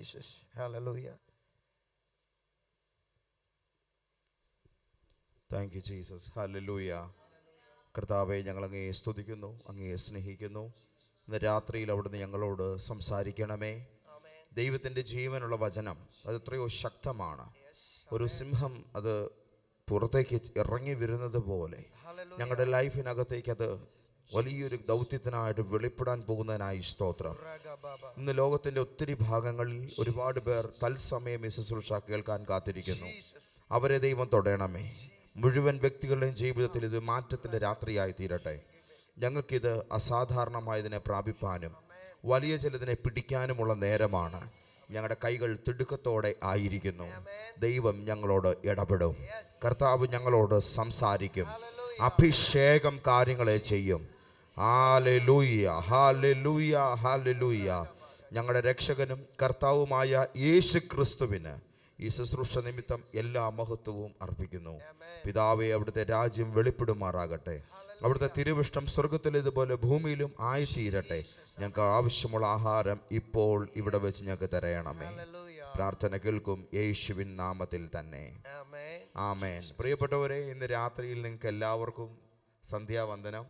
Jesus. Hallelujah. Thank you Jesus. Hallelujah. കർത്താവെ, ഞങ്ങൾ അങ്ങയെ സ്തുതിക്കുന്നു, അങ്ങയെ സ്നേഹിക്കുന്നു. ഇന്ന് രാത്രിയിൽ അവിടുന്ന് ഞങ്ങളോട് സംസാരിക്കണമേ. ദൈവത്തിൻ്റെ ജീവനുള്ള വചനം അത് എത്രയോ ശക്തമാണ്. ഒരു സിംഹം അത് പുറത്തേക്ക് ഇറങ്ങി വരുന്നത് പോലെ ഞങ്ങളുടെ ലൈഫിനകത്തേക്ക് അത് വലിയൊരു ദൗത്യത്തിനായിട്ട് വെളിപ്പെടാൻ പോകുന്നതിനായി സ്തോത്രം. ഇന്ന് ലോകത്തിൻ്റെ ഒത്തിരി ഭാഗങ്ങളിൽ ഒരുപാട് പേർ തത്സമയം ഈ ശുശ്രൂഷ കേൾക്കാൻ കാത്തിരിക്കുന്നു. അവരെ ദൈവം തൊടണമേ. മുഴുവൻ വ്യക്തികളുടെയും ജീവിതത്തിൽ ഇത് മാറ്റത്തിൻ്റെ രാത്രിയായി തീരട്ടെ. ഞങ്ങൾക്കിത് അസാധാരണമായതിനെ പ്രാപിപ്പാനും വലിയ ചിലതിനെ പിടിക്കാനുമുള്ള നേരമാണ്. ഞങ്ങളുടെ കൈകൾ തിടുക്കത്തോടെ ആയിരിക്കുന്നു. ദൈവം ഞങ്ങളോട് ഇടപെടും. കർത്താവ് ഞങ്ങളോട് സംസാരിക്കും. അഭിഷേകം കാര്യങ്ങളെ ചെയ്യും. Hallelujah, hallelujah, hallelujah. ഞങ്ങളുടെ രക്ഷകനും കർത്താവുമായ യേശു ക്രിസ്തുവിന് ഈ ശുശ്രൂഷ നിമിത്തം എല്ലാ മഹത്വവും അർപ്പിക്കുന്നു. പിതാവേ, അവിടുത്തെ രാജ്യം വെളിപ്പെടുമാറാകട്ടെ. അവിടുത്തെ തിരുവിഷ്ടം സ്വർഗത്തിലേതുപോലെ ഭൂമിയിലും ആയിത്തീരട്ടെ. ഞങ്ങൾക്ക് ആവശ്യമുള്ള ആഹാരം ഇപ്പോൾ ഇവിടെ വെച്ച് ഞങ്ങൾക്ക് തരയണമേ. പ്രാർത്ഥന കേൾക്കും യേശുവിൻ നാമത്തിൽ തന്നെ, ആമേൻ. പ്രിയപ്പെട്ടവരെ, ഇന്ന് രാത്രിയിൽ നിങ്ങൾക്ക് എല്ലാവർക്കും സന്ധ്യാവന്ദനം.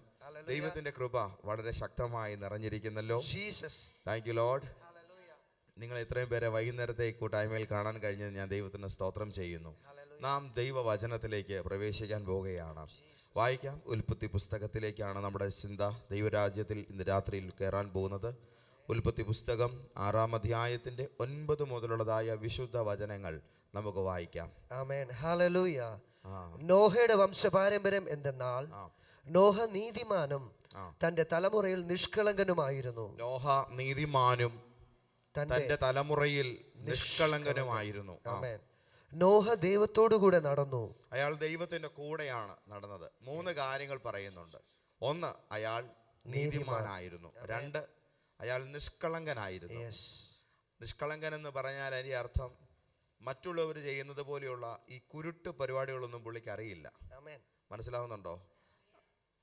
ദൈവത്തിന്റെ കൃപ വളരെ ശക്തമായി നിറഞ്ഞിരിക്കുന്നല്ലോ. Thank you Lord. നിങ്ങൾ ഇത്രയും പേരെ വൈകുന്നേരത്തെ കൂട്ടായ്മയിൽ കാണാൻ കഴിഞ്ഞത് ഞാൻ ദൈവത്തിന് സ്തോത്രം ചെയ്യുന്നു. നാം ദൈവവചനത്തിലേക്ക് പ്രവേശിക്കാൻ പോവുകയാണ്. വായിക്കാം. ഉൽപ്പത്തി പുസ്തകത്തിലേക്കാണ് നമ്മുടെ ചിന്ത. ദൈവരാജ്യത്തിൽ ഇന്ന് രാത്രിയിൽ കയറാൻ പോകുന്നത്. ഉൽപ്പത്തി പുസ്തകം 6-ാം അധ്യായത്തിന്റെ 9 മുതലുള്ളതായ വിശുദ്ധ വചനങ്ങൾ നമുക്ക് വായിക്കാം. ആമേൻ. ഹല്ലേലൂയ. നോഹയുടെ വംശപാരമ്പര്യം എന്തെന്നാൽ നോഹ നീതിമാനും തന്റെ തലമുറയിൽ നിഷ്കളങ്കനുമായിരുന്നു. നോഹ നീതിമാനും തന്റെ തലമുറയിൽ നിഷ്കളങ്കനുമായിരുന്നു. ആമേൻ. നോഹ ദൈവത്തോടു കൂടെ നടന്നു. അയാൾ ദൈവത്തിന്റെ കൂടെയാണ് നടന്നത്. 3 കാര്യങ്ങൾ പറയുന്നുണ്ട്. 1, അയാൾ നീതിമാനായിരുന്നു. 2, അയാൾ നിഷ്കളങ്കനായിരുന്നു. നിഷ്കളങ്കൻ എന്ന് പറഞ്ഞാൽ അതിന്റെ അർത്ഥം മറ്റുള്ളവർ ചെയ്യുന്നത് പോലെയുള്ള ഈ കുരുട്ട് പരിപാടികളൊന്നും പുള്ളിക്ക് അറിയില്ല. മനസ്സിലാവുന്നുണ്ടോ?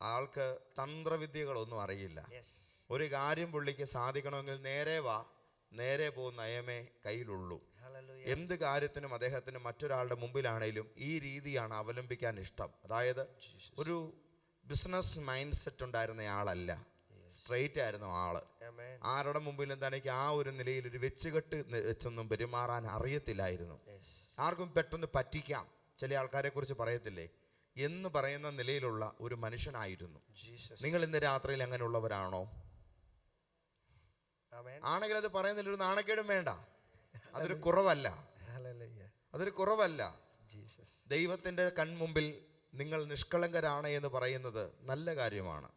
ആൾക്ക് തന്ത്രവിദ്യകളൊന്നും അറിയില്ല. ഒരു കാര്യം പുള്ളിക്ക് സാധിക്കണമെങ്കിൽ നേരെ പോകുന്ന നയമേ കയ്യിലുള്ളൂ. എന്ത് കാര്യത്തിനും അദ്ദേഹത്തിന് മറ്റൊരാളുടെ മുമ്പിലാണേലും ഈ രീതിയാണ് അവലംബിക്കാൻ ഇഷ്ടം. അതായത് ഒരു ബിസിനസ് മൈൻഡ് സെറ്റ് ഉണ്ടായിരുന്ന ആളല്ല, സ്ട്രെയിറ്റ് ആയിരുന്നു ആള്. ആരുടെ മുമ്പിലും തനിക്ക് ആ ഒരു നിലയിൽ ഒരു വെച്ചുകെട്ട് വെച്ചൊന്നും പെരുമാറാൻ അറിയത്തില്ലായിരുന്നു. ആർക്കും പെട്ടെന്ന് പറ്റിക്കാം, ചില ആൾക്കാരെ കുറിച്ച് പറയത്തില്ലേ എന്ന് പറയുന്ന നിലയിലുള്ള ഒരു മനുഷ്യനായിരുന്നു. നിങ്ങൾ ഇന്ന് രാത്രിയിൽ അങ്ങനെയുള്ളവരാണോ? ആണെങ്കിൽ അത് പറയുന്നതിൽ ഒരു നാണക്കേടും വേണ്ട. അതൊരു കുറവല്ല, അതൊരു കുറവല്ല. ദൈവത്തിന്റെ കൺമുമ്പിൽ നിങ്ങൾ നിഷ്കളങ്കരാണ് എന്ന് പറയുന്നത് നല്ല കാര്യമാണ്.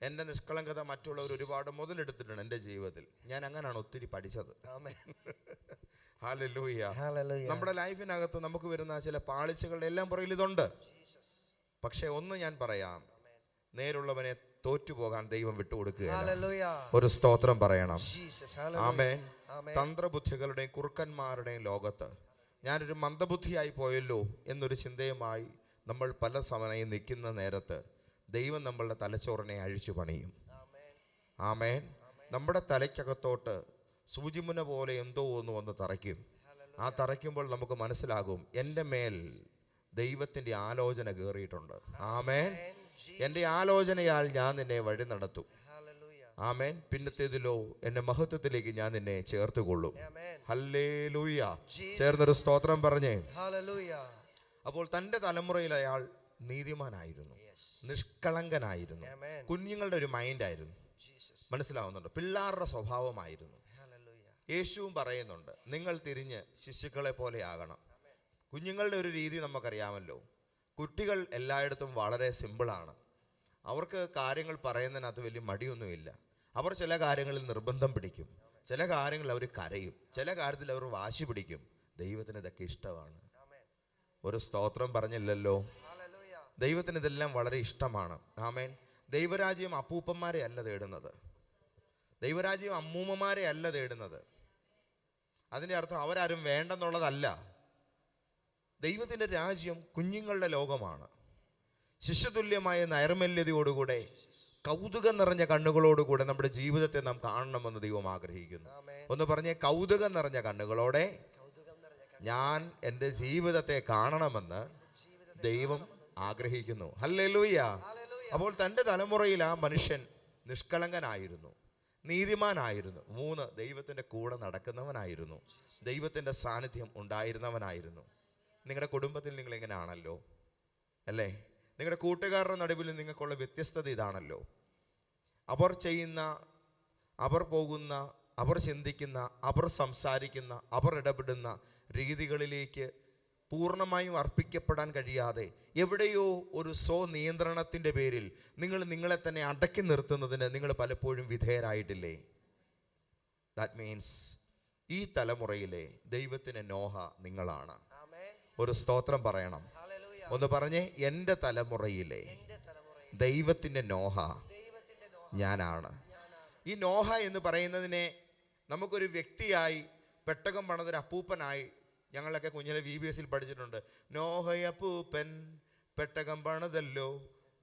എൻ്റെ നിഷ്കളങ്കത മറ്റുള്ളവർ ഒരുപാട് മുതലെടുത്തിട്ടുണ്ട് എൻ്റെ ജീവിതത്തിൽ. ഞാൻ അങ്ങനെയാണ് ഒത്തിരി പഠിച്ചത്. ഹല്ലേലൂയ. നമ്മുടെ ലൈഫിനകത്ത് നമുക്ക് വരുന്ന ചില പാളിച്ചകളുടെ എല്ലാം പുറകിൽ ഇതുണ്ട്. പക്ഷെ ഒന്ന് ഞാൻ പറയാം, നേരുള്ളവനെ തോറ്റുപോകാൻ ദൈവം വിട്ടുകൊടുക്കുകയാണ്. ഒരു സ്തോത്രം പറയണം. ആമേൻ. തന്ത്രബുദ്ധികളുടെയും കുറുക്കന്മാരുടെയും ലോകത്ത് ഞാനൊരു മന്ദബുദ്ധിയായി പോയല്ലോ എന്നൊരു ചിന്തയുമായി നമ്മൾ പല സമയം നിൽക്കുന്ന നേരത്ത് ദൈവം നമ്മളുടെ തലച്ചോറിനെ അഴിച്ചു പണിയും. ആമേൻ. നമ്മുടെ തലയ്ക്കകത്തോട്ട് സൂചിമുന പോലെ എന്തോ ഒന്ന് വന്ന് തറയ്ക്കും. ആ തറയ്ക്കുമ്പോൾ നമുക്ക് മനസ്സിലാകും എൻ്റെ മേൽ ദൈവത്തിൻ്റെ ആലോചന കയറിയിട്ടുണ്ട്. ആമേൻ. എൻ്റെ ആലോചനയാൽ ഞാൻ നിന്നെ വഴി നടത്തും. ആമേൻ. പിന്നത്തേതിലോ എൻ്റെ മഹത്വത്തിലേക്ക് ഞാൻ നിന്നെ ചേർത്തുകൊള്ളും. ഹല്ലേലൂയ. ചേർന്നൊരു സ്തോത്രം പറഞ്ഞേ. അപ്പോൾ തൻ്റെ തലമുറയിൽ അയാൾ നീതിമാനായിരുന്നു, നിഷ്കളങ്കനായിരുന്നു. കുഞ്ഞുങ്ങളുടെ ഒരു മൈൻഡായിരുന്നു. മനസ്സിലാവുന്നുണ്ട്? പിള്ളാരുടെ സ്വഭാവമായിരുന്നു. യേശുവും പറയുന്നുണ്ട്, നിങ്ങൾ തിരിഞ്ഞ് ശിശുക്കളെ പോലെ ആകണം. കുഞ്ഞുങ്ങളുടെ ഒരു രീതി നമുക്കറിയാമല്ലോ. കുട്ടികൾ എല്ലായിടത്തും വളരെ സിമ്പിളാണ്. അവർക്ക് കാര്യങ്ങൾ പറയുന്നതിനകത്ത് വലിയ മടിയൊന്നുമില്ല. അവർ ചില കാര്യങ്ങളിൽ നിർബന്ധം പിടിക്കും, ചില കാര്യങ്ങളിൽ അവർ കരയും, ചില കാര്യത്തിൽ അവർ വാശി പിടിക്കും. ദൈവത്തിന് ഇതൊക്കെ ഇഷ്ടമാണ്. ഒരു സ്തോത്രം പറഞ്ഞില്ലല്ലോ. ദൈവത്തിന് ഇതെല്ലാം വളരെ ഇഷ്ടമാണ്. ആമേൻ. ദൈവരാജ്യം അപ്പൂപ്പന്മാരെ അല്ല തേടുന്നത്, ദൈവരാജ്യം അമ്മൂമ്മമാരെ അല്ല തേടുന്നത്. അതിൻ്റെ അർത്ഥം അവരാരും വേണ്ടെന്നുള്ളതല്ല. ദൈവത്തിൻ്റെ രാജ്യം കുഞ്ഞുങ്ങളുടെ ലോകമാണ്. ശിശുതുല്യമായ നൈർമല്യതയോടുകൂടെ കൗതുകം നിറഞ്ഞ കണ്ണുകളോടുകൂടെ നമ്മുടെ ജീവിതത്തെ നാം കാണണമെന്ന് ദൈവം ആഗ്രഹിക്കുന്നു. ഒന്ന് പറഞ്ഞേ, കൗതുകം നിറഞ്ഞ കണ്ണുകളോടെ ഞാൻ എൻ്റെ ജീവിതത്തെ കാണണമെന്ന് ദൈവം ആഗ്രഹിക്കുന്നു. ഹല്ലേലൂയ. അപ്പോൾ തൻ്റെ തലമുറയിൽ ആ മനുഷ്യൻ നിഷ്കളങ്കനായിരുന്നു, നീതിമാനായിരുന്നു. 3, ദൈവത്തിൻ്റെ കൂടെ നടക്കുന്നവനായിരുന്നു, ദൈവത്തിൻ്റെ സാന്നിധ്യം ഉണ്ടായിരുന്നവനായിരുന്നു. നിങ്ങളുടെ കുടുംബത്തിൽ നിങ്ങൾ എങ്ങനെയാണല്ലോ അല്ലേ? നിങ്ങളുടെ കൂട്ടുകാരുടെ നടുവിൽ നിങ്ങൾക്കുള്ള വ്യത്യസ്തത ഇതാണല്ലോ. അവർ ചെയ്യുന്ന, അവർ പോകുന്ന, അവർ ചിന്തിക്കുന്ന, അവർ സംസാരിക്കുന്ന, അവർ ഇടപെടുന്ന രീതികളിലേക്ക് പൂർണ്ണമായും അർപ്പിക്കപ്പെടാൻ കഴിയാതെ എവിടെയോ ഒരു സ്വനിയന്ത്രണത്തിൻ്റെ പേരിൽ നിങ്ങൾ നിങ്ങളെ തന്നെ അടക്കി നിർത്തുന്നതിന് നിങ്ങൾ പലപ്പോഴും വിധേയരായിട്ടില്ലേ? ദാറ്റ് മീൻസ് ഈ തലമുറയിലെ ദൈവത്തിന് നോഹ നിങ്ങളാണ്. ഒരു സ്തോത്രം പറയണം. ഒന്ന് പറഞ്ഞേ, എൻ്റെ തലമുറയിലെ ദൈവത്തിൻ്റെ നോഹ ഞാനാണ്. ഈ നോഹ എന്ന് പറയുന്നതിനെ നമുക്കൊരു വ്യക്തിയായി, പെട്ടകം പണിതൊരു അപ്പൂപ്പനായി, ഞങ്ങളൊക്കെ കുഞ്ഞിലെ VBSൽ പഠിച്ചിട്ടുണ്ട്. നോഹയപ്പൂപ്പൻ പെട്ടകം പണിതല്ലോ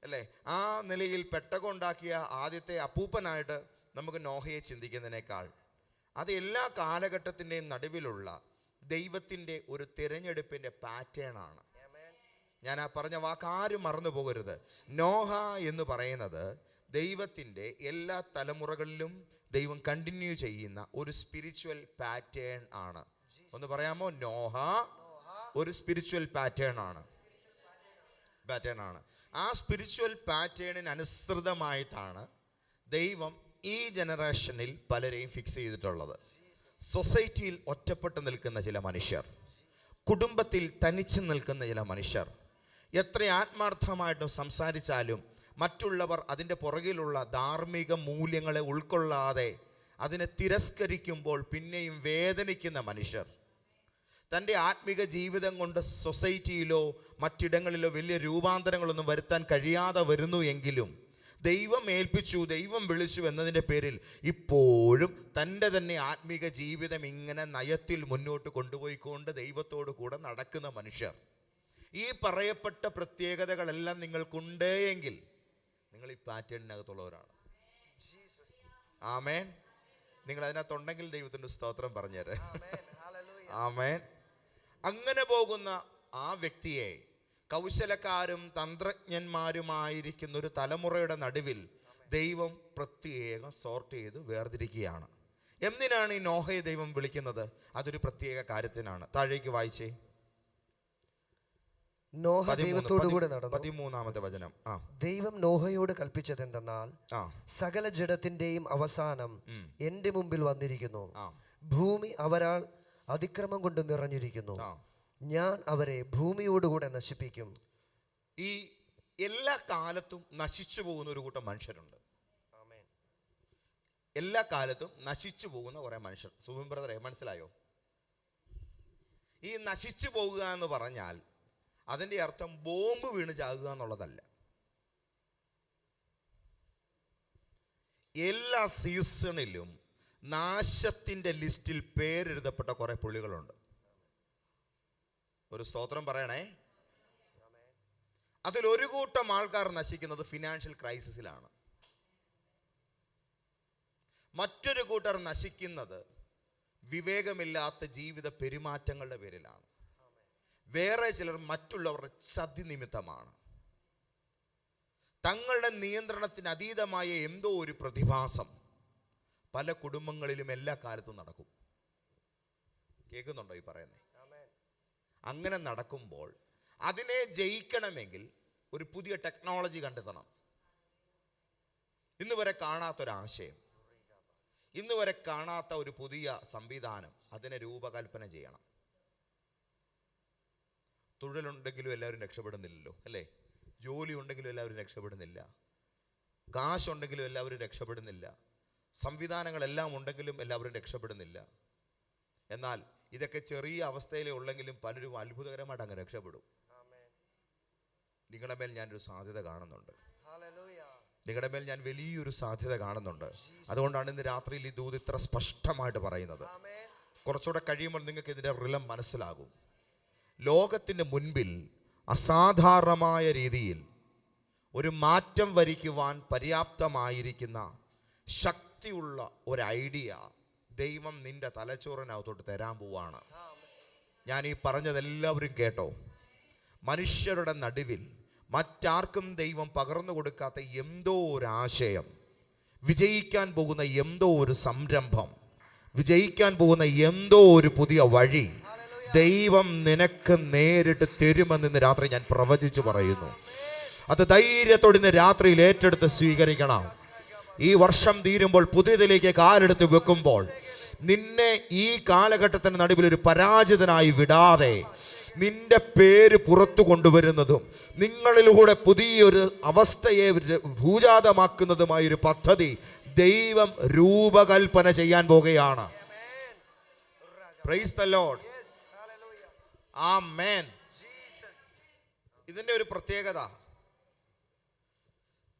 അല്ലേ? ആ നിലയിൽ പെട്ടകം ഉണ്ടാക്കിയ ആദ്യത്തെ അപ്പൂപ്പനായിട്ട് നമുക്ക് നോഹയെ ചിന്തിക്കുന്നതിനേക്കാൾ അത് എല്ലാ കാലഘട്ടത്തിൻ്റെയും നടുവിലുള്ള ദൈവത്തിൻ്റെ ഒരു തിരഞ്ഞെടുപ്പിൻ്റെ പാറ്റേൺ ആണ്. ഞാൻ ആ പറഞ്ഞ വാക്ക് ആരും മറന്നു പോകരുത്. നോഹ എന്ന് പറയുന്നത് ദൈവത്തിൻ്റെ എല്ലാ തലമുറകളിലും ദൈവം കണ്ടിന്യൂ ചെയ്യുന്ന ഒരു സ്പിരിച്വൽ പാറ്റേൺ ആണ്. ഒന്ന് പറയാമോ? നോഹ ഒരു സ്പിരിച്വൽ പാറ്റേൺ ആണ്. ആ സ്പിരിച്വൽ പാറ്റേണിന് അനുസൃതമായിട്ടാണ് ദൈവം ഈ ജനറേഷനിൽ പലരെയും ഫിക്സ് ചെയ്തിട്ടുള്ളത്. സൊസൈറ്റിയിൽ ഒറ്റപ്പെട്ട് നിൽക്കുന്ന ചില മനുഷ്യർ, കുടുംബത്തിൽ തനിച്ച് നിൽക്കുന്ന ചില മനുഷ്യർ, എത്ര ആത്മാർത്ഥമായിട്ടും സംസാരിച്ചാലും മറ്റുള്ളവർ അതിൻ്റെ പുറകിലുള്ള ധാർമ്മിക മൂല്യങ്ങളെ ഉൾക്കൊള്ളാതെ അതിനെ തിരസ്കരിക്കുമ്പോൾ പിന്നെയും വേദനിക്കുന്ന മനുഷ്യർ, തൻ്റെ ആത്മിക ജീവിതം കൊണ്ട് സൊസൈറ്റിയിലോ മറ്റിടങ്ങളിലോ വലിയ രൂപാന്തരങ്ങളൊന്നും വരുത്താൻ കഴിയാതെ വരുന്നു എങ്കിലും ദൈവം ഏൽപ്പിച്ചു, ദൈവം വിളിച്ചു എന്നതിൻ്റെ പേരിൽ ഇപ്പോഴും തൻ്റെ തന്നെ ആത്മിക ജീവിതം ഇങ്ങനെ നയത്തിൽ മുന്നോട്ട് കൊണ്ടുപോയിക്കൊണ്ട് ദൈവത്തോടു കൂടെ നടക്കുന്ന മനുഷ്യർ. ഈ പറയപ്പെട്ട പ്രത്യേകതകളെല്ലാം നിങ്ങൾക്കുണ്ട് എങ്കിൽ നിങ്ങൾ ഈ പാറ്റേണിനകത്തുള്ളവരാണ്. ആമേൻ. നിങ്ങൾ അതിനകത്തുണ്ടെങ്കിൽ ദൈവത്തിൻ്റെ സ്തോത്രം പറഞ്ഞേരെ. ആമേൻ. അങ്ങനെ പോകുന്ന ആ വ്യക്തിയെ കൗശലക്കാരും തന്ത്രജ്ഞന്മാരുമായിരിക്കുന്ന ഒരു തലമുറയുടെ നടുവിൽ ദൈവം പ്രത്യേകം സോർട്ട് ചെയ്ത് വേർതിരിക്കുകയാണ്. എന്തിനാണ് ഈ നോഹയെ ദൈവം വിളിക്കുന്നത്? അതൊരു പ്രത്യേക കാര്യത്തിനാണ്. താഴേക്ക് വായിച്ചേ. നോഹ ദൈവത്തോടു കൂടെ നടന്നു. 13-ാമത്തെ വചനം. ദൈവം നോഹയോട് കൽപ്പിച്ചത് എന്തെന്നാൽ, സകല ജഡത്തിന്റെയും അവസാനം എന്റെ മുമ്പിൽ വന്നിരിക്കുന്നു. ഭൂമി അവരാൽ അതിക്രമം കൊണ്ട് നിറഞ്ഞിരിക്കുന്നു. ഞാൻ അവരെ ഭൂമിയോടുകൂടെ നശിപ്പിക്കും. ഈ എല്ലാ കാലത്തും നശിച്ചു പോകുന്ന ഒരു കൂട്ടം മനുഷ്യരുണ്ട്. എല്ലാ കാലത്തും നശിച്ചു പോകുന്ന കുറെ മനുഷ്യർ. സുബിൻ ബ്രദറെ, മനസ്സിലായോ? ഈ നശിച്ചു പോകുക എന്ന് പറഞ്ഞാൽ അതിൻ്റെ അർത്ഥം ബോംബ് വീണ് ചാകുക എന്നുള്ളതല്ല. എല്ലാ സീസണിലും നാശത്തിൻ്റെ ലിസ്റ്റിൽ പേരെഴുതപ്പെട്ട കുറെ പുള്ളികളുണ്ട്. ഒരു സ്തോത്രം പറയണേ. അതിലൊരു കൂട്ടം ആൾക്കാർ നശിക്കുന്നത് ഫിനാൻഷ്യൽ ക്രൈസിസിലാണ്. മറ്റൊരു കൂട്ടർ നശിക്കുന്നത് വിവേകമില്ലാത്ത ജീവിത പെരുമാറ്റങ്ങളുടെ പേരിലാണ്. വേറെ ചിലർ മറ്റുള്ളവരുടെ ചതി നിമിത്തമാണ്. തങ്ങളുടെ നിയന്ത്രണത്തിന് അതീതമായ എന്തോ ഒരു പ്രതിഭാസം പല കുടുംബങ്ങളിലും എല്ലാ കാലത്തും നടക്കും. കേൾക്കുന്നുണ്ടോ ഈ പറയുന്നത്? അങ്ങനെ നടക്കുമ്പോൾ അതിനെ ജയിക്കണമെങ്കിൽ ഒരു പുതിയ ടെക്നോളജി കണ്ടെത്തണം. ഇന്ന് വരെ കാണാത്തൊരാശയം, ഇന്ന് വരെ കാണാത്ത ഒരു പുതിയ സംവിധാനം, അതിനെ രൂപകൽപ്പന ചെയ്യണം. തൊഴിലുണ്ടെങ്കിലും എല്ലാവരും രക്ഷപ്പെടുന്നില്ലല്ലോ അല്ലേ? ജോലി ഉണ്ടെങ്കിലും എല്ലാവരും രക്ഷപ്പെടുന്നില്ല. കാശുണ്ടെങ്കിലും എല്ലാവരും രക്ഷപ്പെടുന്നില്ല. സംവിധാനങ്ങളെല്ലാം ഉണ്ടെങ്കിലും എല്ലാവരും രക്ഷപ്പെടുന്നില്ല. എന്നാൽ ഇതൊക്കെ ചെറിയ അവസ്ഥയിലേ ഉള്ളെങ്കിലും പലരും അത്ഭുതകരമായിട്ട് അങ്ങ് രക്ഷപ്പെടും. നിങ്ങളുടെ മേൽ ഞാനൊരു സാധ്യത കാണുന്നുണ്ട്. നിങ്ങളുടെ മേൽ ഞാൻ വലിയൊരു സാധ്യത കാണുന്നുണ്ട്. അതുകൊണ്ടാണ് ഇന്ന് രാത്രിയിൽ ഈ ദൂത് ഇത്ര സ്പഷ്ടമായിട്ട് പറയുന്നത്. കുറച്ചുകൂടെ കഴിയുമ്പോൾ നിങ്ങൾക്ക് ഇതിൻ്റെ റിലം മനസ്സിലാകും. ലോകത്തിൻ്റെ മുൻപിൽ അസാധാരണമായ രീതിയിൽ ഒരു മാറ്റം വരിക്കുവാൻ പര്യാപ്തമായിരിക്കുന്ന ശക്തിയുള്ള ഒരു ഐഡിയ ദൈവം നിന്റെ തലച്ചോറിനകത്തോട്ട് തരാൻ പോവാണ്. ഞാൻ ഈ പറഞ്ഞതെല്ലാവരും കേട്ടോ. മനുഷ്യരുടെ നടുവിൽ മറ്റാർക്കും ദൈവം പകർന്നു കൊടുക്കാത്ത എന്തോ ഒരു ആശയം, വിജയിക്കാൻ പോകുന്ന എന്തോ ഒരു സംരംഭം, വിജയിക്കാൻ പോകുന്ന എന്തോ ഒരു പുതിയ വഴി ദൈവം നിനക്ക് നേരിട്ട് തരുമെന്ന് ഇന്ന് രാത്രി ഞാൻ പ്രവചിച്ചു പറയുന്നു. അത് ധൈര്യത്തോടെ ഇന്ന് രാത്രിയിൽ ഏറ്റെടുത്ത് സ്വീകരിക്കണം. ഈ വർഷം തീരുമ്പോൾ പുതിയതിലേക്ക് കാലെടുത്ത് വെക്കുമ്പോൾ നിന്നെ ഈ കാലഘട്ടത്തിന് നടുവിൽ ഒരു പരാജിതനായി വിടാതെ നിന്റെ പേര് പുറത്തു കൊണ്ടുവരുന്നതും നിങ്ങളിലൂടെ പുതിയൊരു അവസ്ഥയെ ഭൂജാതമാക്കുന്നതുമായൊരു പദ്ധതി ദൈവം രൂപകൽപ്പന ചെയ്യാൻ പോകുകയാണ്. Praise the Lord. ആമേൻ. ഇതിന്റെ ഒരു പ്രത്യേകത,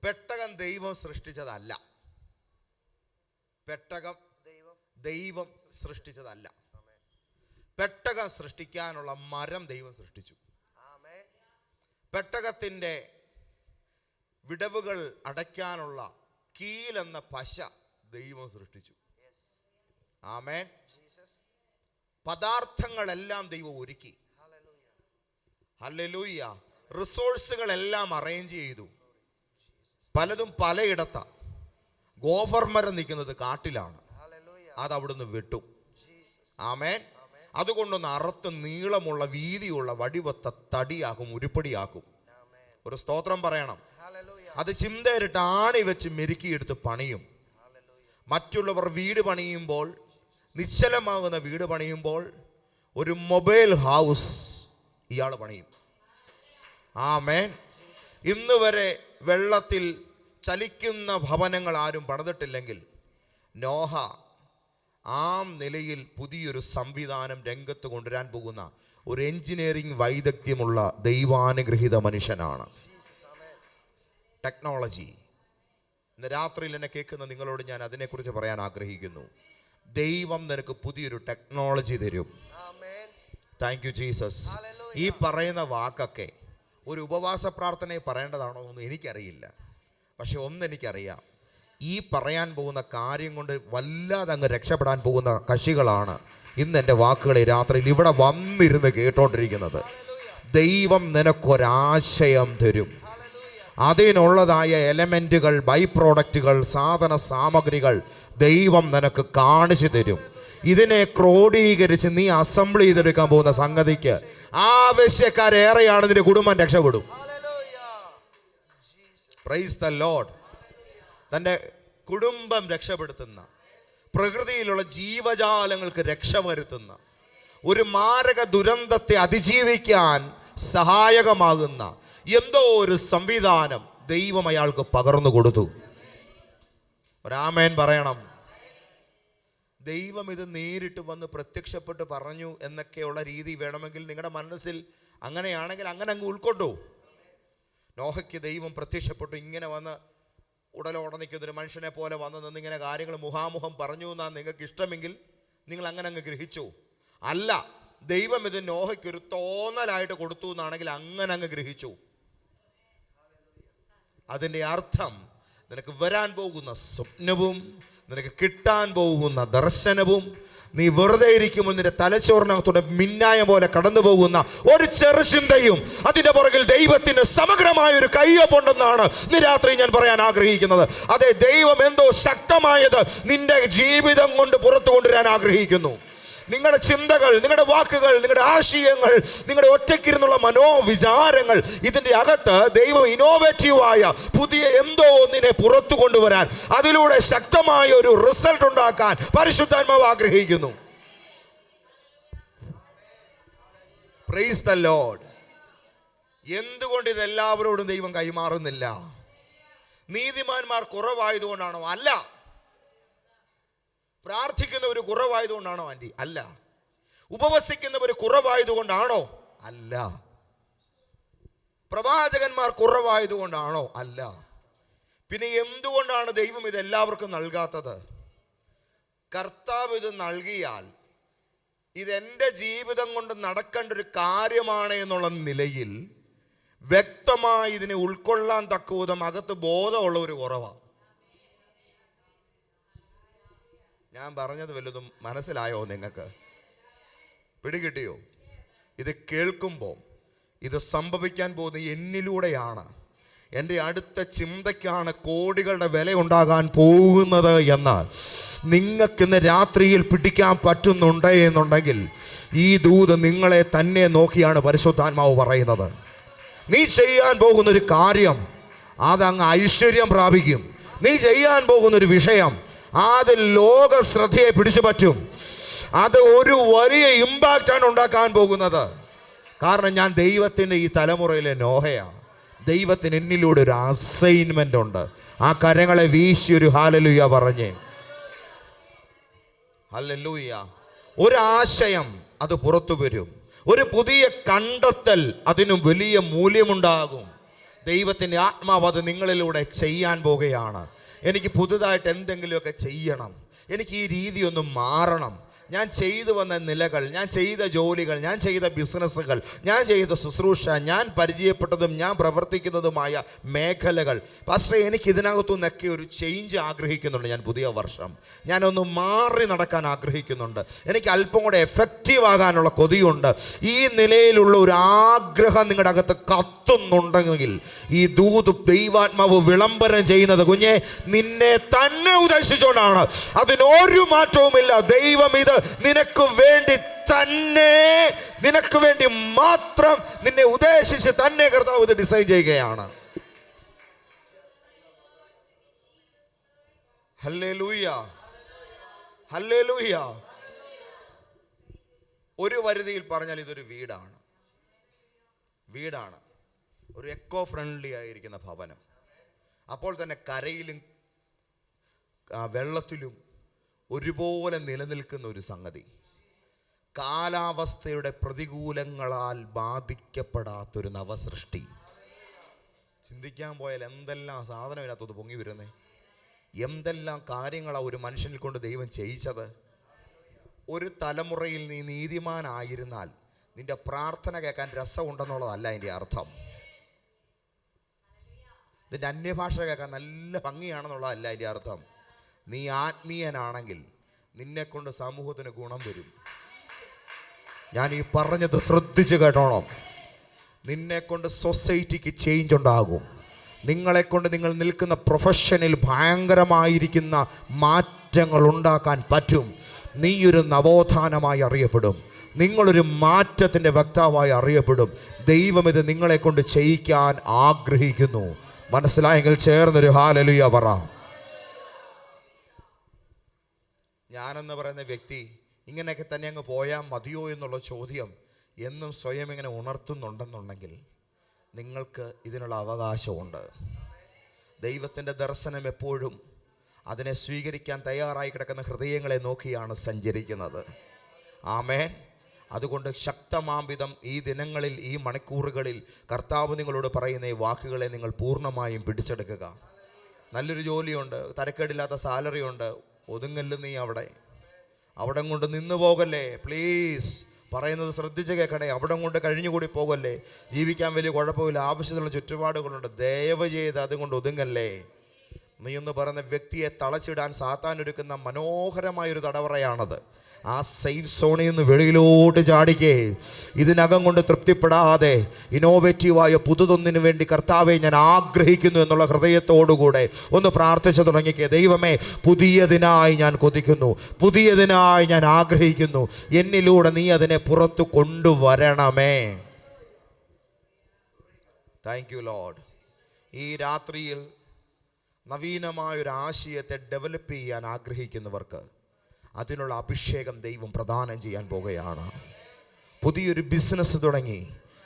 പെട്ടകം ദൈവം സൃഷ്ടിച്ചതല്ല. പെട്ടകം ദൈവം സൃഷ്ടിച്ചതല്ല. പെട്ടകം സൃഷ്ടിക്കാനുള്ള മരം ദൈവം സൃഷ്ടിച്ചു. പെട്ടകത്തിന്റെ വിടവുകൾ അടയ്ക്കാനുള്ള കീലെന്ന പശ ദൈവം സൃഷ്ടിച്ചു. ആമേൻ. പദാർത്ഥങ്ങളെല്ലാം ദൈവം ഒരുക്കി. ഹല്ലേലൂയ. റിസോഴ്സുകളെല്ലാം അറേഞ്ച് ചെയ്തു. പലതും പലയിടത്താ. ഗോഫർമരം നിൽക്കുന്നത് കാട്ടിലാണ്, അത് അവിടുന്ന് വിട്ടു. ആമേൻ. അതുകൊണ്ടൊന്ന് അറുത്ത് നീളമുള്ള വീതിയുള്ള വടിവത്ത തടിയാക്കും, ഉരുപ്പടിയാക്കും. ഒരു സ്തോത്രം പറയണം. അത് ചിന്തയിലിട്ട് ആണി വെച്ച് മെരുക്കിയെടുത്ത് പണിയും. മറ്റുള്ളവർ വീട് പണിയുമ്പോൾ, നിശ്ചലമാകുന്ന വീട് പണിയുമ്പോൾ ഒരു മൊബൈൽ ഹൗസ് ഇയാൾ പണിയും. ആമേൻ. ഇന്ന് വരെ വെള്ളത്തിൽ ചലിക്കുന്ന ഭവനങ്ങൾ ആരും പണിതിട്ടില്ലെങ്കിൽ നോഹ ആ നിലയിൽ പുതിയൊരു സംവിധാനം രംഗത്ത് കൊണ്ടുവരാൻ പോകുന്ന ഒരു എഞ്ചിനീയറിംഗ് വൈദഗ്ധ്യമുള്ള ദൈവാനുഗ്രഹീത മനുഷ്യനാണ്. ടെക്നോളജി. ഇന്ന് രാത്രിയിൽ എന്നെ കേൾക്കുന്ന നിങ്ങളോട് ഞാൻ അതിനെക്കുറിച്ച് പറയാൻ ആഗ്രഹിക്കുന്നു. ദൈവം നിനക്ക് പുതിയൊരു ടെക്നോളജി തരും. Thank you Jesus. ഈ പറയുന്ന വാക്കൊക്കെ ഒരു ഉപവാസ പ്രാർത്ഥനയെ പറയേണ്ടതാണോ എന്നൊന്നും എനിക്കറിയില്ല. പക്ഷെ ഒന്നെനിക്കറിയാം, ഈ പറയാൻ പോകുന്ന കാര്യം കൊണ്ട് വല്ലാതെ അങ്ങ് രക്ഷപ്പെടാൻ പോകുന്ന കക്ഷികളാണ് ഇന്ന് എൻ്റെ വാക്കുകളെ രാത്രിയിൽ ഇവിടെ വന്നിരുന്ന് കേട്ടോണ്ടിരിക്കുന്നത്. ദൈവം നിനക്കൊരാശയം തരും. അതിനുള്ളതായ എലമെൻറ്റുകൾ, ബൈ പ്രോഡക്റ്റുകൾ, സാധന സാമഗ്രികൾ ദൈവം നിനക്ക് കാണിച്ചു തരും. ഇതിനെ ക്രോഡീകരിച്ച് നീ അസംബിൾ ചെയ്തെടുക്കാൻ പോകുന്ന സംഗതിക്ക് ആവശ്യക്കാരേറെയാണ്. നിന്റെ കുടുംബം രക്ഷപ്പെടും. Price the Lord. തൻ്റെ കുടുംബം രക്ഷപ്പെടുത്തുന്ന, പ്രകൃതിയിലുള്ള ജീവജാലങ്ങൾക്ക് രക്ഷ വരുത്തുന്ന, ഒരു മാരക ദുരന്തത്തെ അതിജീവിക്കാൻ സഹായകമാകുന്ന എന്തോ ഒരു സംവിധാനം ദൈവം അയാൾക്ക് പകർന്നു കൊടുത്തു. ഒരാമേൻ പറയണം. ദൈവം ഇത് നേരിട്ട് വന്ന് പ്രത്യക്ഷപ്പെട്ട് പറഞ്ഞു എന്നൊക്കെയുള്ള രീതി വേണമെങ്കിൽ നിങ്ങളുടെ മനസ്സിൽ അങ്ങനെയാണെങ്കിൽ അങ്ങനെ അങ്ങ് ഉൾക്കൊണ്ടു. നോഹയ്ക്ക് ദൈവം പ്രത്യക്ഷപ്പെട്ടു, ഇങ്ങനെ വന്ന് ഉടലോടെ നിൽക്കുന്നൊരു മനുഷ്യനെ പോലെ വന്ന് നിന്ന് ഇങ്ങനെ കാര്യങ്ങൾ മുഖാമുഖം പറഞ്ഞു എന്നാണ് നിങ്ങൾക്ക് ഇഷ്ടമെങ്കിൽ നിങ്ങൾ അങ്ങനെ അങ്ങ് ഗ്രഹിച്ചു. അല്ല, ദൈവം ഇത് നോഹയ്ക്കൊരു തോന്നലായിട്ട് കൊടുത്തു എന്നാണെങ്കിൽ അങ്ങനെ അങ്ങ് ഗ്രഹിച്ചു. അതിൻ്റെ അർത്ഥം നിനക്ക് വരാൻ പോകുന്ന സ്വപ്നവും നിനക്ക് കിട്ടാൻ പോകുന്ന ദർശനവും നീ വെറുതെ ഇരിക്കുമ്പോൾ നിന്റെ തലച്ചോറിനകത്തൂടെ മിന്നായം പോലെ കടന്നു പോകുന്ന ഒരു ചെറുചിന്തയും അതിന്റെ പുറകിൽ ദൈവത്തിന് സമഗ്രമായ ഒരു കയ്യൊപ്പുണ്ടെന്നാണ് ഇന്ന് രാത്രി ഞാൻ പറയാൻ ആഗ്രഹിക്കുന്നത്. അതെ, ദൈവം എന്തോ ശക്തമായത് നിന്റെ ജീവിതം കൊണ്ട് പുറത്തു കൊണ്ടുവരാൻ ആഗ്രഹിക്കുന്നു. നിങ്ങളുടെ ചിന്തകൾ, നിങ്ങളുടെ വാക്കുകൾ, നിങ്ങളുടെ ആശയങ്ങൾ, നിങ്ങളുടെ ഒറ്റയ്ക്കിരുന്നുള്ള മനോവിചാരങ്ങൾ, ഇതിൻ്റെ അകത്ത് ദൈവം ഇന്നോവേറ്റീവായ പുതിയ എന്തോ ഒന്നിനെ പുറത്തു കൊണ്ടുവരാൻ, അതിലൂടെ ശക്തമായ ഒരു റിസൾട്ട് ഉണ്ടാക്കാൻ പരിശുദ്ധാത്മാവ് ആഗ്രഹിക്കുന്നു. Price the Lord. എന്തുകൊണ്ട് ഇതെല്ലാവരോടും ദൈവം കൈമാറുന്നില്ല? നീതിമാന്മാർ കുറവായതുകൊണ്ടാണോ? അല്ല. പ്രാർത്ഥിക്കുന്നവർ കുറവായതുകൊണ്ടാണോ ആൻറ്റി? അല്ല. ഉപവസിക്കുന്നവർ കുറവായതുകൊണ്ടാണോ? അല്ല. പ്രവാചകന്മാർ കുറവായതുകൊണ്ടാണോ? അല്ല. പിന്നെ എന്തുകൊണ്ടാണ് ദൈവം ഇത് എല്ലാവർക്കും നൽകാത്തത്? കർത്താവ് ഇത് നൽകിയാൽ ഇതെൻ്റെ ജീവിതം കൊണ്ട് നടക്കേണ്ട ഒരു കാര്യമാണ് എന്നുള്ള നിലയിൽ വ്യക്തമായി ഇതിനെ ഉൾക്കൊള്ളാൻ തക്കവിധം അകത്ത് ബോധമുള്ള ഒരു കുറവാണ്. ഞാൻ പറഞ്ഞത് വല്ലതും മനസ്സിലായോ? നിങ്ങൾക്ക് പിടികിട്ടിയോ? ഇത് കേൾക്കുമ്പോൾ ഇത് സംഭവിക്കാൻ പോകുന്നത് എന്നിലൂടെയാണ്. എൻ്റെ അടുത്ത ചിന്തയ്ക്കാണ് കോടികളുടെ വില ഉണ്ടാകാൻ പോകുന്നത് എന്ന് നിങ്ങൾക്കിന്ന് രാത്രിയിൽ പിടിക്കാൻ പറ്റുന്നുണ്ട് എന്നുണ്ടെങ്കിൽ ഈ ദൂത് നിങ്ങളെ തന്നെ നോക്കിയാണ് പരിശുദ്ധാത്മാവ് പറയുന്നത്. നീ ചെയ്യാൻ പോകുന്നൊരു കാര്യം അതങ്ങ് ഐശ്വര്യം പ്രാപിക്കും. നീ ചെയ്യാൻ പോകുന്നൊരു വിഷയം അത് ലോക ശ്രദ്ധയെ പിടിച്ചു പറ്റും. അത് ഒരു വലിയ ഇമ്പാക്റ്റാണ് ഉണ്ടാക്കാൻ പോകുന്നത്. കാരണം ഞാൻ ദൈവത്തിൻ്റെ ഈ തലമുറയിലെ നോഹയാണ്. ദൈവത്തിന് എന്നിലൂടെ ഒരു അസൈൻമെൻ്റ് ഉണ്ട്. ആ കരങ്ങളെ വീശി ഒരു ഹല്ലേലൂയ പറഞ്ഞേ. ഹല്ലേലൂയ. ഒരാശയം അത് പുറത്തു വരും. ഒരു പുതിയ കണ്ടെത്തൽ അതിനും വലിയ മൂല്യമുണ്ടാകും. ദൈവത്തിൻ്റെ ആത്മാവ് അത് നിങ്ങളിലൂടെ ചെയ്യാൻ പോകുകയാണ്. എനിക്ക് പുതുതായിട്ട് എന്തെങ്കിലുമൊക്കെ ചെയ്യണം, എനിക്ക് ഈ രീതി ഒന്ന് മാറണം. ഞാൻ ചെയ്തു വന്ന നിലകൾ, ഞാൻ ചെയ്ത ജോലികൾ, ഞാൻ ചെയ്ത ബിസിനസ്സുകൾ, ഞാൻ ചെയ്ത ശുശ്രൂഷ, ഞാൻ പരിചയപ്പെട്ടതും ഞാൻ പ്രവർത്തിക്കുന്നതുമായ മേഖലകൾ, പാസ്റ്ററെ എനിക്ക് ഇതിനകത്തുനിന്നൊക്കെ ഒരു ചേഞ്ച് ആഗ്രഹിക്കുന്നുണ്ട്. ഞാൻ പുതിയ വർഷം ഞാനൊന്ന് മാറി നടക്കാൻ ആഗ്രഹിക്കുന്നുണ്ട്. എനിക്ക് അല്പം കൂടെ എഫക്റ്റീവ് ആകാനുള്ള കൊതിയുണ്ട്. ഈ നിലയിലുള്ള ഒരു ആഗ്രഹം നിങ്ങളുടെ അകത്ത് കത്തുന്നുണ്ടെങ്കിൽ ഈ ദൂത് ദൈവാത്മാവ് വിളംബരം ചെയ്യുന്നത് കുഞ്ഞെ നിന്നെ തന്നെ ഉദ്ദേശിച്ചുകൊണ്ടാണ്. അതിനൊരു മാറ്റവുമില്ല. ദൈവം ഇത് നിനക്ക് വേണ്ടി തന്നെ, നിനക്ക് വേണ്ടി മാത്രം നിന്നെ ഉദ്ദേശിച്ച് തന്നെ കർത്താവ് ഇത് ഡിസൈൻ ചെയ്യുകയാണ്. Hallelujah, hallelujah. ഒരു പരിധിയിൽ പറഞ്ഞാൽ ഇതൊരു വീടാണ്. ഒരു എക്കോ ഫ്രണ്ട്ലി ആയിരിക്കുന്ന ഭവനം. അപ്പോൾ തന്നെ കരയിലും വെള്ളത്തിലും ഒരുപോലെ നിലനിൽക്കുന്ന ഒരു സംഗതി. കാലാവസ്ഥയുടെ പ്രതികൂലങ്ങളാൽ ബാധിക്കപ്പെടാത്തൊരു നവസൃഷ്ടി. ചിന്തിക്കാൻ പോയാൽ എന്തെല്ലാം സാധനം ഇതിനകത്തോട്ട് പൊങ്ങി വരുന്നേ. എന്തെല്ലാം കാര്യങ്ങളാണ് ഒരു മനുഷ്യനിൽ കൊണ്ട് ദൈവം ചെയ്യിച്ചത്. ഒരു തലമുറയിൽ നീ നീതിമാനായിരുന്നാൽ നിന്റെ പ്രാർത്ഥന കേൾക്കാൻ രസമുണ്ടെന്നുള്ളതല്ല അതിൻ്റെ അർത്ഥം. ഇതിൻ്റെ അന്യഭാഷ കേൾക്കാൻ നല്ല ഭംഗിയാണെന്നുള്ളതല്ല അതിൻ്റെ അർത്ഥം. നീ ആത്മീയനാണെങ്കിൽ നിന്നെക്കൊണ്ട് സമൂഹത്തിന് ഗുണം വരും. ഞാൻ ഈ പറഞ്ഞത് ശ്രദ്ധിച്ച് കേട്ടോണം. നിന്നെക്കൊണ്ട് സൊസൈറ്റിക്ക് ചേഞ്ച് ഉണ്ടാകും. നിങ്ങളെക്കൊണ്ട് നിങ്ങൾ നിൽക്കുന്ന പ്രൊഫഷനിൽ ഭയങ്കരമായിരിക്കുന്ന മാറ്റങ്ങൾ ഉണ്ടാക്കാൻ പറ്റും. നീയൊരു നവോത്ഥാനമായി അറിയപ്പെടും. നിങ്ങളൊരു മാറ്റത്തിൻ്റെ വക്താവായി അറിയപ്പെടും. ദൈവം ഇത് നിങ്ങളെക്കൊണ്ട് ചെയ്യിക്കാൻ ആഗ്രഹിക്കുന്നു. മനസ്സിലായെങ്കിൽ ചേർന്നൊരു ഹല്ലേലൂയ പറ. ഞാനെന്ന് പറയുന്ന വ്യക്തി ഇങ്ങനെയൊക്കെ തന്നെ അങ്ങ് പോയാൽ മതിയോ എന്നുള്ള ചോദ്യം എന്നും സ്വയം ഇങ്ങനെ ഉണർത്തുന്നുണ്ടെന്നുണ്ടെങ്കിൽ നിങ്ങൾക്ക് ഇതിനുള്ള അവകാശമുണ്ട്. ദൈവത്തിൻ്റെ ദർശനം എപ്പോഴും അതിനെ സ്വീകരിക്കാൻ തയ്യാറായി കിടക്കുന്ന ഹൃദയങ്ങളെ നോക്കിയാണ് സഞ്ചരിക്കുന്നത്. ആമേൻ. അതുകൊണ്ട് ശക്തമാംവിധം ഈ ദിനങ്ങളിൽ, ഈ മണിക്കൂറുകളിൽ കർത്താവ് നിങ്ങളോട് പറയുന്ന ഈ വാക്കുകളെ നിങ്ങൾ പൂർണ്ണമായും പിടിച്ചെടുക്കുക. നല്ലൊരു ജോലിയുണ്ട്, തരക്കേടില്ലാത്ത സാലറി ഉണ്ട്, ഒതുങ്ങല്ല് നീ അവിടെ കൊണ്ട് നിന്ന് പോകല്ലേ. പ്ലീസ് പറയുന്നത് ശ്രദ്ധിച്ച് കേൾക്കണേ. അവിടെ കൊണ്ട് കഴിഞ്ഞുകൂടി പോകല്ലേ. ജീവിക്കാൻ വലിയ കുഴപ്പമില്ല, ആവശ്യത്തിനുള്ള ചുറ്റുപാടുകളുണ്ട്, ദയവ് ചെയ്ത് അതുകൊണ്ട് ഒതുങ്ങല്ലേ. നീ എന്ന് പറയുന്ന വ്യക്തിയെ തളച്ചിടാൻ സാത്താൻ ഒരുക്കുന്ന മനോഹരമായൊരു തടവറയാണത്. ആ സേഫ് സോണിൽ നിന്ന് വെളിയിലോട്ട് ചാടിക്കേ. ഇതിനകം കൊണ്ട് തൃപ്തിപ്പെടാതെ ഇന്നോവേറ്റീവായ പുതുതൊന്നിനു വേണ്ടി കർത്താവെ ഞാൻ ആഗ്രഹിക്കുന്നു എന്നുള്ള ഹൃദയത്തോടുകൂടെ ഒന്ന് പ്രാർത്ഥിച്ചു തുടങ്ങിക്കേ. ദൈവമേ, പുതിയതിനായി ഞാൻ കൊതിക്കുന്നു, പുതിയതിനായി ഞാൻ ആഗ്രഹിക്കുന്നു. എന്നിലൂടെ നീ അതിനെ പുറത്തു കൊണ്ടുവരണമേ. Thank you Lord. ഈ രാത്രിയിൽ നവീനമായൊരു ആശയത്തെ ഡെവലപ്പ് ചെയ്യാൻ ആഗ്രഹിക്കുന്നവർക്ക് അതിനുള്ള അഭിഷേകം ദൈവം പ്രദാനം ചെയ്യാൻ പോകുകയാണ്. പുതിയൊരു ബിസിനസ് തുടങ്ങി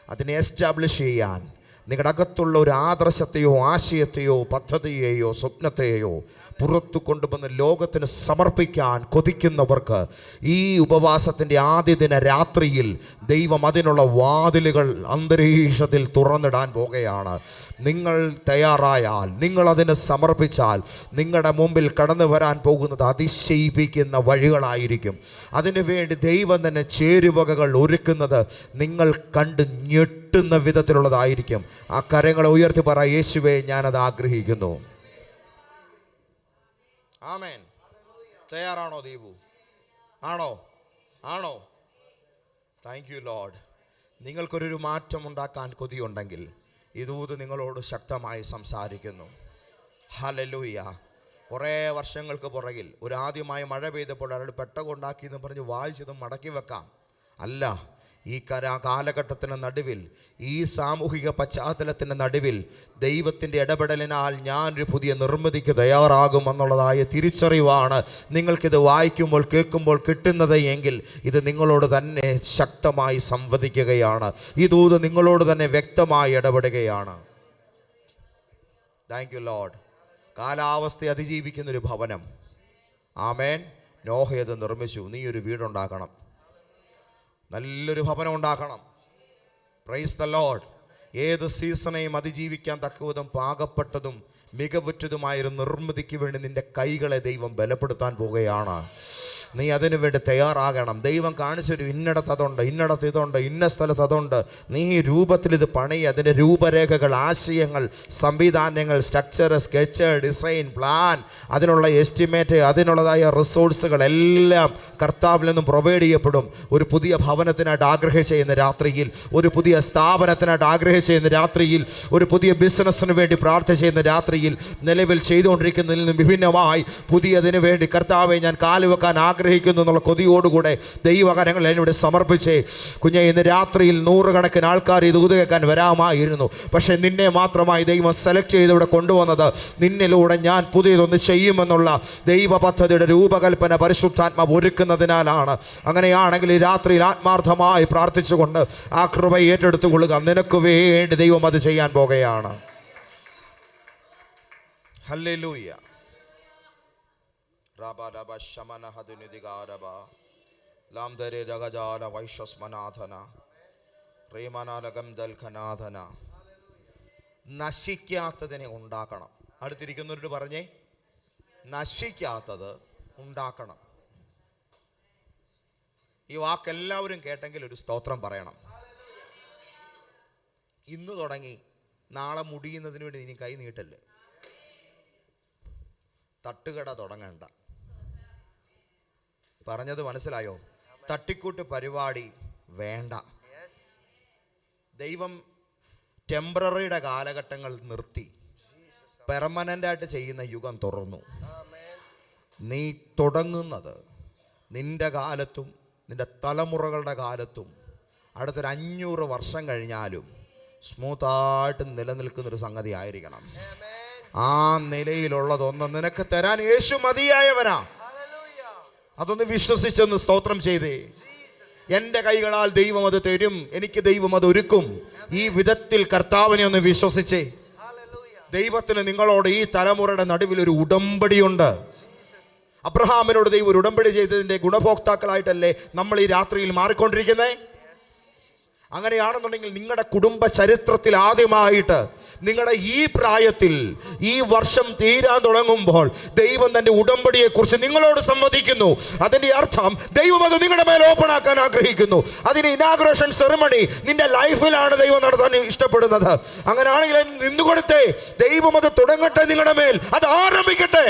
അതിനെ എസ്റ്റാബ്ലിഷ് ചെയ്യാൻ നിങ്ങളുടെ അകത്തുള്ള ഒരു ആദർശത്തെയോ ആശയത്തെയോ പദ്ധതിയെയോ സ്വപ്നത്തെയോ പുറത്തു കൊണ്ടുവന്ന് ലോകത്തിന് സമർപ്പിക്കാൻ കൊതിക്കുന്നവർക്ക് ഈ ഉപവാസത്തിൻ്റെ ആദ്യ ദിന രാത്രിയിൽ ദൈവം അതിനുള്ള വാതിലുകൾ അന്തരീക്ഷത്തിൽ തുറന്നിടാൻ പോകുകയാണ്. നിങ്ങൾ തയ്യാറായാൽ, നിങ്ങൾ അതിനെ സമർപ്പിച്ചാൽ നിങ്ങളുടെ മുമ്പിൽ കടന്നു വരാൻ പോകുന്നത് അതിശയിപ്പിക്കുന്ന വഴികളായിരിക്കും. അതിനുവേണ്ടി ദൈവം തന്നെ ചേരുവകകൾ ഒരുക്കുന്നത് നിങ്ങൾ കണ്ട് ഞെട്ടി കിട്ടുന്ന വിധത്തിലുള്ളതായിരിക്കും. ആ കരങ്ങളെ ഉയർത്തി പറ, യേശുവേ ഞാനത് ആഗ്രഹിക്കുന്നു. ആമേൻ. തയ്യാറാണോ ദീപു? ആണോ? Thank you Lord. നിങ്ങൾക്കൊരു മാറ്റം ഉണ്ടാക്കാൻ കൊതിയുണ്ടെങ്കിൽ ഇതൂത് നിങ്ങളോട് ശക്തമായി സംസാരിക്കുന്നു. ഹല്ലേലൂയ. കുറേ വർഷങ്ങൾക്ക് പുറകിൽ ഒരു ആദ്യമായി മഴ പെയ്തപ്പോൾ അയാൾ പെട്ടകൊണ്ടാക്കി എന്ന് പറഞ്ഞ് വായിച്ചതും മടക്കി വെക്കാം. അല്ല, ഈ കാലഘട്ടത്തിന് നടുവിൽ, ഈ സാമൂഹിക പശ്ചാത്തലത്തിൻ്റെ നടുവിൽ ദൈവത്തിൻ്റെ ഇടപെടലിനാൽ ഞാനൊരു പുതിയ നിർമ്മിതിക്ക് തയ്യാറാകുമെന്നുള്ളതായ തിരിച്ചറിവാണ് നിങ്ങൾക്കിത് വായിക്കുമ്പോൾ കേൾക്കുമ്പോൾ കിട്ടുന്നത് എങ്കിൽ ഇത് നിങ്ങളോട് തന്നെ ശക്തമായി സംവദിക്കുകയാണ്. ഈ ദൂത് നിങ്ങളോട് തന്നെ വ്യക്തമായി ഇടപെടുകയാണ്. Thank you Lord. കാലാവസ്ഥയെ അതിജീവിക്കുന്നൊരു ഭവനം. ആമേൻ. നോഹയത് നിർമ്മിച്ചു. നീ ഒരു വീടുണ്ടാക്കണം, നല്ലൊരു ഭവനം ഉണ്ടാക്കണം. Praise the Lord. ഏത് സീസണെയും അതിജീവിക്കാൻ തക്കവിധം പാകപ്പെട്ടതും മികവുറ്റതുമായൊരു നിർമ്മിതിക്ക് വേണ്ടി നിന്റെ കൈകളെ ദൈവം ബലപ്പെടുത്താൻ പോവുകയാണ്. നീ അതിനു വേണ്ടി തയ്യാറാകണം. ദൈവം കാണിച്ചൊരു ഇന്നിടത്ത് അതുണ്ട്, ഇന്നിടത്ത് ഇതുണ്ട്, ഇന്ന സ്ഥലത്ത് അതുണ്ട്. നീ ഈ രൂപത്തിൽ ഇത് പണി, അതിൻ്റെ രൂപരേഖകൾ, ആശയങ്ങൾ, സംവിധാനങ്ങൾ, സ്ട്രക്ചർ, സ്കെച്ച്, ഡിസൈൻ, പ്ലാൻ, അതിനുള്ള എസ്റ്റിമേറ്റ്, അതിനുള്ളതായ റിസോഴ്സുകൾ എല്ലാം കർത്താവിൽ നിന്നും പ്രൊവൈഡ് ചെയ്യപ്പെടും. ഒരു പുതിയ ഭവനത്തിനായിട്ട് ആഗ്രഹിച്ച് ചെയ്യുന്ന രാത്രിയിൽ, ഒരു പുതിയ സ്ഥാപനത്തിനായിട്ട് ആഗ്രഹിച്ച് ചെയ്യുന്ന രാത്രിയിൽ, ഒരു പുതിയ ബിസിനസ്സിന് വേണ്ടി പ്രാർത്ഥിച്ച് ചെയ്യുന്ന രാത്രിയിൽ, നിലവിൽ ചെയ്തുകൊണ്ടിരിക്കുന്നതിൽ നിന്നും വിഭിന്നമായി പുതിയതിനു വേണ്ടി കർത്താവെ ഞാൻ കാലുവെക്കാൻ ആഗ്രഹിക്കുന്നു എന്നുള്ള കൊതിയോടുകൂടെ ദൈവകരങ്ങൾ എന്നോട് സമർപ്പിച്ചേ. കുഞ്ഞെ, ഇന്ന് രാത്രിയിൽ നൂറുകണക്കിന് ആൾക്കാർ ഇത് കേൾക്കാൻ വരാമായിരുന്നു. പക്ഷേ നിന്നെ മാത്രമായി ദൈവം സെലക്ട് ചെയ്ത് ഇവിടെ കൊണ്ടുവന്നത് നിന്നിലൂടെ ഞാൻ പുതിയതൊന്ന് ചെയ്യുമെന്നുള്ള ദൈവ പദ്ധതിയുടെ രൂപകൽപ്പന പരിശുദ്ധാത്മാവ് ഒരുക്കുന്നതിനാലാണ്. അങ്ങനെയാണെങ്കിൽ ഈ രാത്രിയിൽ ആത്മാർത്ഥമായി പ്രാർത്ഥിച്ചുകൊണ്ട് ആ കൃപ ഏറ്റെടുത്തുകൊള്ളുക. നിനക്ക് വേണ്ടി ദൈവം അത് ചെയ്യാൻ പോകുകയാണ്. ഹല്ലേലൂയ. റബദബ ശമനഹദുനിദിഗാരബ ലാംദരെ രഗജാല വൈശ്വസ്മനാഥന റേമനാലഗംദൽഖനാഥന. നശിക്കാത്തതിനെ ഉണ്ടാക്കണം. അടുത്തിരിക്കുന്നവരോട് പറഞ്ഞേ, നശിക്കാത്തത് ഉണ്ടാക്കണം. ഈ വാക്കെല്ലാവരും കേട്ടെങ്കിൽ ഒരു സ്തോത്രം പറയണം. ഇന്ന് തുടങ്ങി നാളെ മുടിയുന്നതിന് വേണ്ടി ഇനി കൈ നീട്ടല്ലേ. തട്ടുകട തുടങ്ങണ്ട. പറഞ്ഞത് മനസ്സിലായോ? തട്ടിക്കൂട്ട് പരിപാടി വേണ്ട. ദൈവം ടെമ്പററിയുടെ കാലഘട്ടങ്ങൾ നിർത്തി പെർമനൻ്റായിട്ട് ചെയ്യുന്ന യുഗം തുറന്നു. നീ തുടങ്ങുന്നത് നിന്റെ കാലത്തും നിന്റെ തലമുറകളുടെ കാലത്തും അടുത്തൊരു 500 വർഷം കഴിഞ്ഞാലും സ്മൂത്തായിട്ട് നിലനിൽക്കുന്നൊരു സംഗതി ആയിരിക്കണം. ആ നിലയിലുള്ളതൊന്ന് നിനക്ക് തരാൻ യേശു മതിയായവനാ. അതൊന്ന് വിശ്വസിച്ചൊന്ന് സ്തോത്രം ചെയ്തേ. എൻ്റെ കൈകളാൽ ദൈവം അത് തരും, എനിക്ക് ദൈവം അത് ഒരുക്കും. ഈ വിധത്തിൽ കർത്താവിനെ ഒന്ന് വിശ്വസിച്ചേ. ദൈവത്തിന് നിങ്ങളോട് ഈ തലമുറയുടെ നടുവിൽ ഒരു ഉടമ്പടിയുണ്ട്. അബ്രഹാമിനോട് ദൈവം ഒരു ഉടമ്പടി ചെയ്തതിൻ്റെ ഗുണഭോക്താക്കളായിട്ടല്ലേ നമ്മൾ ഈ രാത്രിയിൽ മാറിക്കൊണ്ടിരിക്കുന്നത്? അങ്ങനെയാണെന്നുണ്ടെങ്കിൽ നിങ്ങളുടെ കുടുംബ ചരിത്രത്തിൽ ആദ്യമായിട്ട് നിങ്ങളുടെ ഈ പ്രായത്തിൽ ഈ വർഷം തീരാൻ തുടങ്ങുമ്പോൾ ദൈവം തന്റെ ഉടമ്പടിയെക്കുറിച്ച് നിങ്ങളോട് സംവദിക്കുന്നു. അതിന്റെ അർത്ഥം ദൈവം അത് നിങ്ങളുടെ മേൽ ഓപ്പൺ ആക്കാൻ ആഗ്രഹിക്കുന്നു. അതിന് ഇനാഗുറേഷൻ സെറിമണി നിന്റെ ലൈഫിലാണ് ദൈവം നടത്താൻ ഇഷ്ടപ്പെടുന്നത്. അങ്ങനെയാണെങ്കിൽ നിന്നുകൊടുത്തേ, ദൈവം അത് തുടങ്ങട്ടെ, നിങ്ങളുടെ മേൽ അത് ആരംഭിക്കട്ടെ.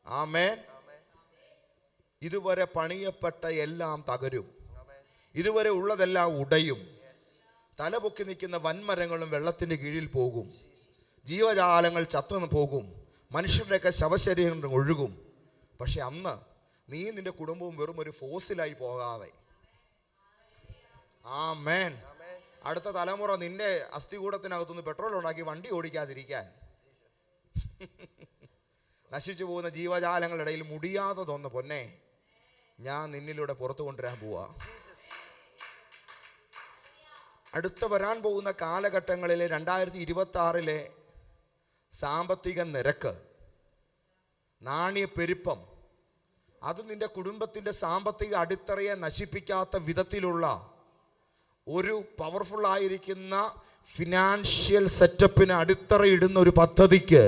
ആമേൻ. ഇതുവരെ പണിയപ്പെട്ട എല്ലാം തകരും, ഇതുവരെ ഉള്ളതെല്ലാം ഉടയും. തലപൊക്കി നിൽക്കുന്ന വൻമരങ്ങളും വെള്ളത്തിൻ്റെ കീഴിൽ പോകും, ജീവജാലങ്ങൾ ചത്തുനിന്ന് പോകും, മനുഷ്യരുടെയൊക്കെ ശവശരീരങ്ങൾ ഒഴുകും. പക്ഷെ അന്ന് നീ നിന്റെ കുടുംബവും വെറും ഒരു ഫോസിലായി പോകാതെ, ആമേൻ, അടുത്ത തലമുറ നിന്റെ അസ്ഥികൂടത്തിനകത്തുനിന്ന് പെട്രോൾ ഉണ്ടാക്കി വണ്ടി ഓടിക്കാതിരിക്കാൻ, നശിച്ചു പോകുന്ന ജീവജാലങ്ങളുടെ ഇടയിൽ മുടിയാത്തതൊന്ന് പൊന്നെ ഞാൻ നിന്നിലൂടെ പുറത്തു കൊണ്ടുവരാൻ പോവാ. അടുത്ത വരാൻ പോകുന്ന കാലഘട്ടങ്ങളിലെ 2026 സാമ്പത്തിക നിരക്ക്, നാണ്യപ്പെരുപ്പം, അത് നിന്റെ കുടുംബത്തിൻ്റെ സാമ്പത്തിക അടിത്തറയെ നശിപ്പിക്കാത്ത വിധത്തിലുള്ള ഒരു പവർഫുൾ ആയിരിക്കുന്ന ഫിനാൻഷ്യൽ സെറ്റപ്പിന് അടിത്തറയിടുന്ന ഒരു പദ്ധതിക്ക്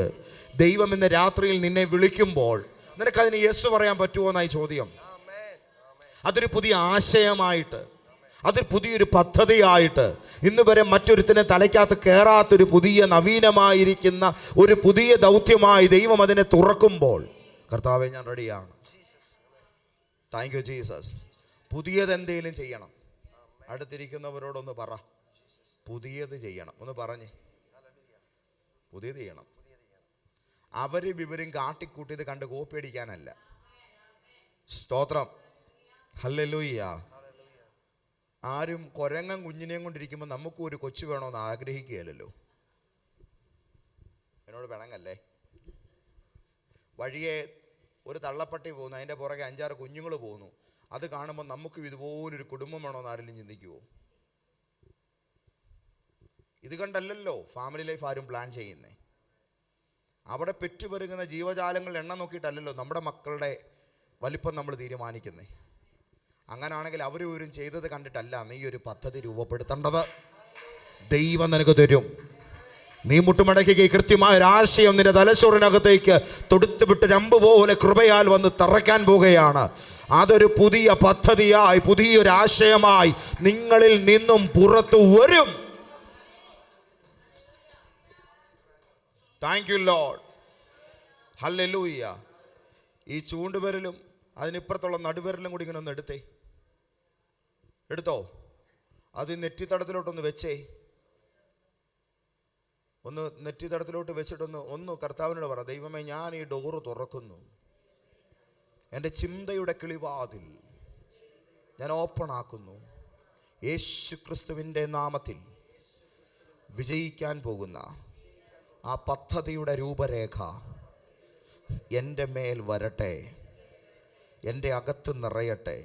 ദൈവം ഇന്ന് രാത്രിയിൽ നിന്നെ വിളിക്കുമ്പോൾ നിനക്കതിന് യെസ് പറയാൻ പറ്റുമോ എന്നായി ചോദ്യം. അതൊരു പുതിയ ആശയമായിട്ട്, അത് പുതിയൊരു പദ്ധതിയായിട്ട് ഇന്ന് വരെ മറ്റൊരുത്തിനെ തലയ്ക്കകത്ത് കയറാത്തൊരു പുതിയ നവീനമായിരിക്കുന്ന ഒരു പുതിയ ദൗത്യമായി ദൈവം അതിനെ തുറക്കുമ്പോൾ, കർത്താവേ ഞാൻ റെഡിയാണ്. Thank you Jesus. പുതിയതെന്തേലും ചെയ്യണം. അടുത്തിരിക്കുന്നവരോടൊന്ന് പറ, പുതിയത് ചെയ്യണം. ഒന്ന് പറഞ്ഞേ, പുതിയത് ചെയ്യണം. അവരും ഇവരും കാട്ടിക്കൂട്ടിയത് കണ്ട് കോപ്പി അടിക്കാനല്ല. സ്തോത്രം, ഹല്ലേലൂയ. ആരും കൊരങ്ങൻ കുഞ്ഞിനെയും കൊണ്ടിരിക്കുമ്പോൾ നമുക്കും ഒരു കൊച്ചു വേണമെന്ന് ആഗ്രഹിക്കുകയല്ലോ. എന്നോട് പിണങ്ങല്ലേ. വഴിയെ ഒരു തള്ളപ്പട്ടി പോകുന്നു, അതിൻ്റെ പുറകെ 5-6 കുഞ്ഞുങ്ങൾ പോകുന്നു. അത് കാണുമ്പോൾ നമുക്കും ഇതുപോലൊരു കുടുംബം വേണമെന്ന് ആരെങ്കിലും ചിന്തിക്കുമോ? ഇത് കണ്ടല്ലല്ലോ ഫാമിലി ലൈഫ് ആരും പ്ലാൻ ചെയ്യുന്നേ. അവിടെ പെറ്റുപെരുകുന്ന ജീവജാലങ്ങളുടെ എണ്ണം നോക്കിയിട്ടല്ലല്ലോ നമ്മുടെ മക്കളുടെ വലിപ്പം നമ്മൾ തീരുമാനിക്കുന്നേ. അങ്ങനാണെങ്കിൽ അവരും ചെയ്തത് കണ്ടിട്ടല്ല നീ ഒരു പദ്ധതി രൂപപ്പെടുത്തേണ്ടത്. ദൈവം നിനക്ക് തരും. നീ മുട്ടുമടക്കി കൃത്യമായ ഒരാശയം നിന്റെ തലച്ചോറിനകത്തേക്ക് തൊടുത്തു വിട്ട് രമ്പ് പോലെ കൃപയാൽ വന്ന് തറയ്ക്കാൻ പോവുകയാണ്. അതൊരു പുതിയ പദ്ധതിയായി, പുതിയൊരാശയമായി നിങ്ങളിൽ നിന്നും പുറത്തു വരും. Thank you Lord, hallelujah. ഈ ചൂണ്ടുവിരലും അതിനിപ്പുറത്തുള്ള നടുവിരലും കൂടി ഇങ്ങനെ ഒന്ന് എടുത്തോ. അത് നെറ്റിത്തടത്തിലോട്ടൊന്ന് വെച്ചേ. ഒന്ന് നെറ്റിത്തടത്തിലോട്ട് വെച്ചിട്ടൊന്ന് കർത്താവിനോട് പറ, ദൈവമേ ഞാൻ ഈ ഡോറ് തുറക്കുന്നു. എൻ്റെ ചിന്തയുടെ കിളിവാതിൽ ഞാൻ ഓപ്പൺ ആക്കുന്നു. യേശു ക്രിസ്തുവിൻ്റെ നാമത്തിൽ വിജയിക്കാൻ പോകുന്ന ആ പദ്ധതിയുടെ രൂപരേഖ എൻ്റെ മേൽ വരട്ടെ, എൻ്റെ അകത്ത് നിറയട്ടെ.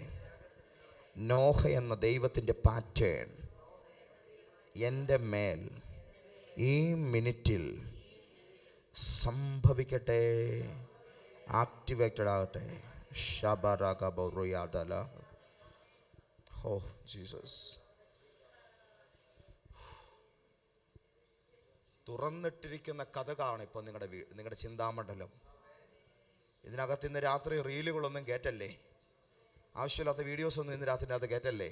നോഹ എന്ന ദൈവത്തിൻ്റെ പാറ്റേൺ എൻ്റെ മേൽ ഈ മിനിറ്റിൽ സംഭവിക്കട്ടെ, ആക്ടിവേറ്റഡ് ആകട്ടെ. Oh Jesus. തുറന്നിട്ടിരിക്കുന്ന കഥകാണ് ഇപ്പോൾ നിങ്ങളുടെ ചിന്താമണ്ഡലം. ഇതിനകത്ത് ഇന്ന് രാത്രി റീലുകളൊന്നും കേട്ടല്ലേ, ആവശ്യമില്ലാത്ത വീഡിയോസൊന്നും ഇന്ന് രാത്രി അകത്ത് കേട്ടല്ലേ,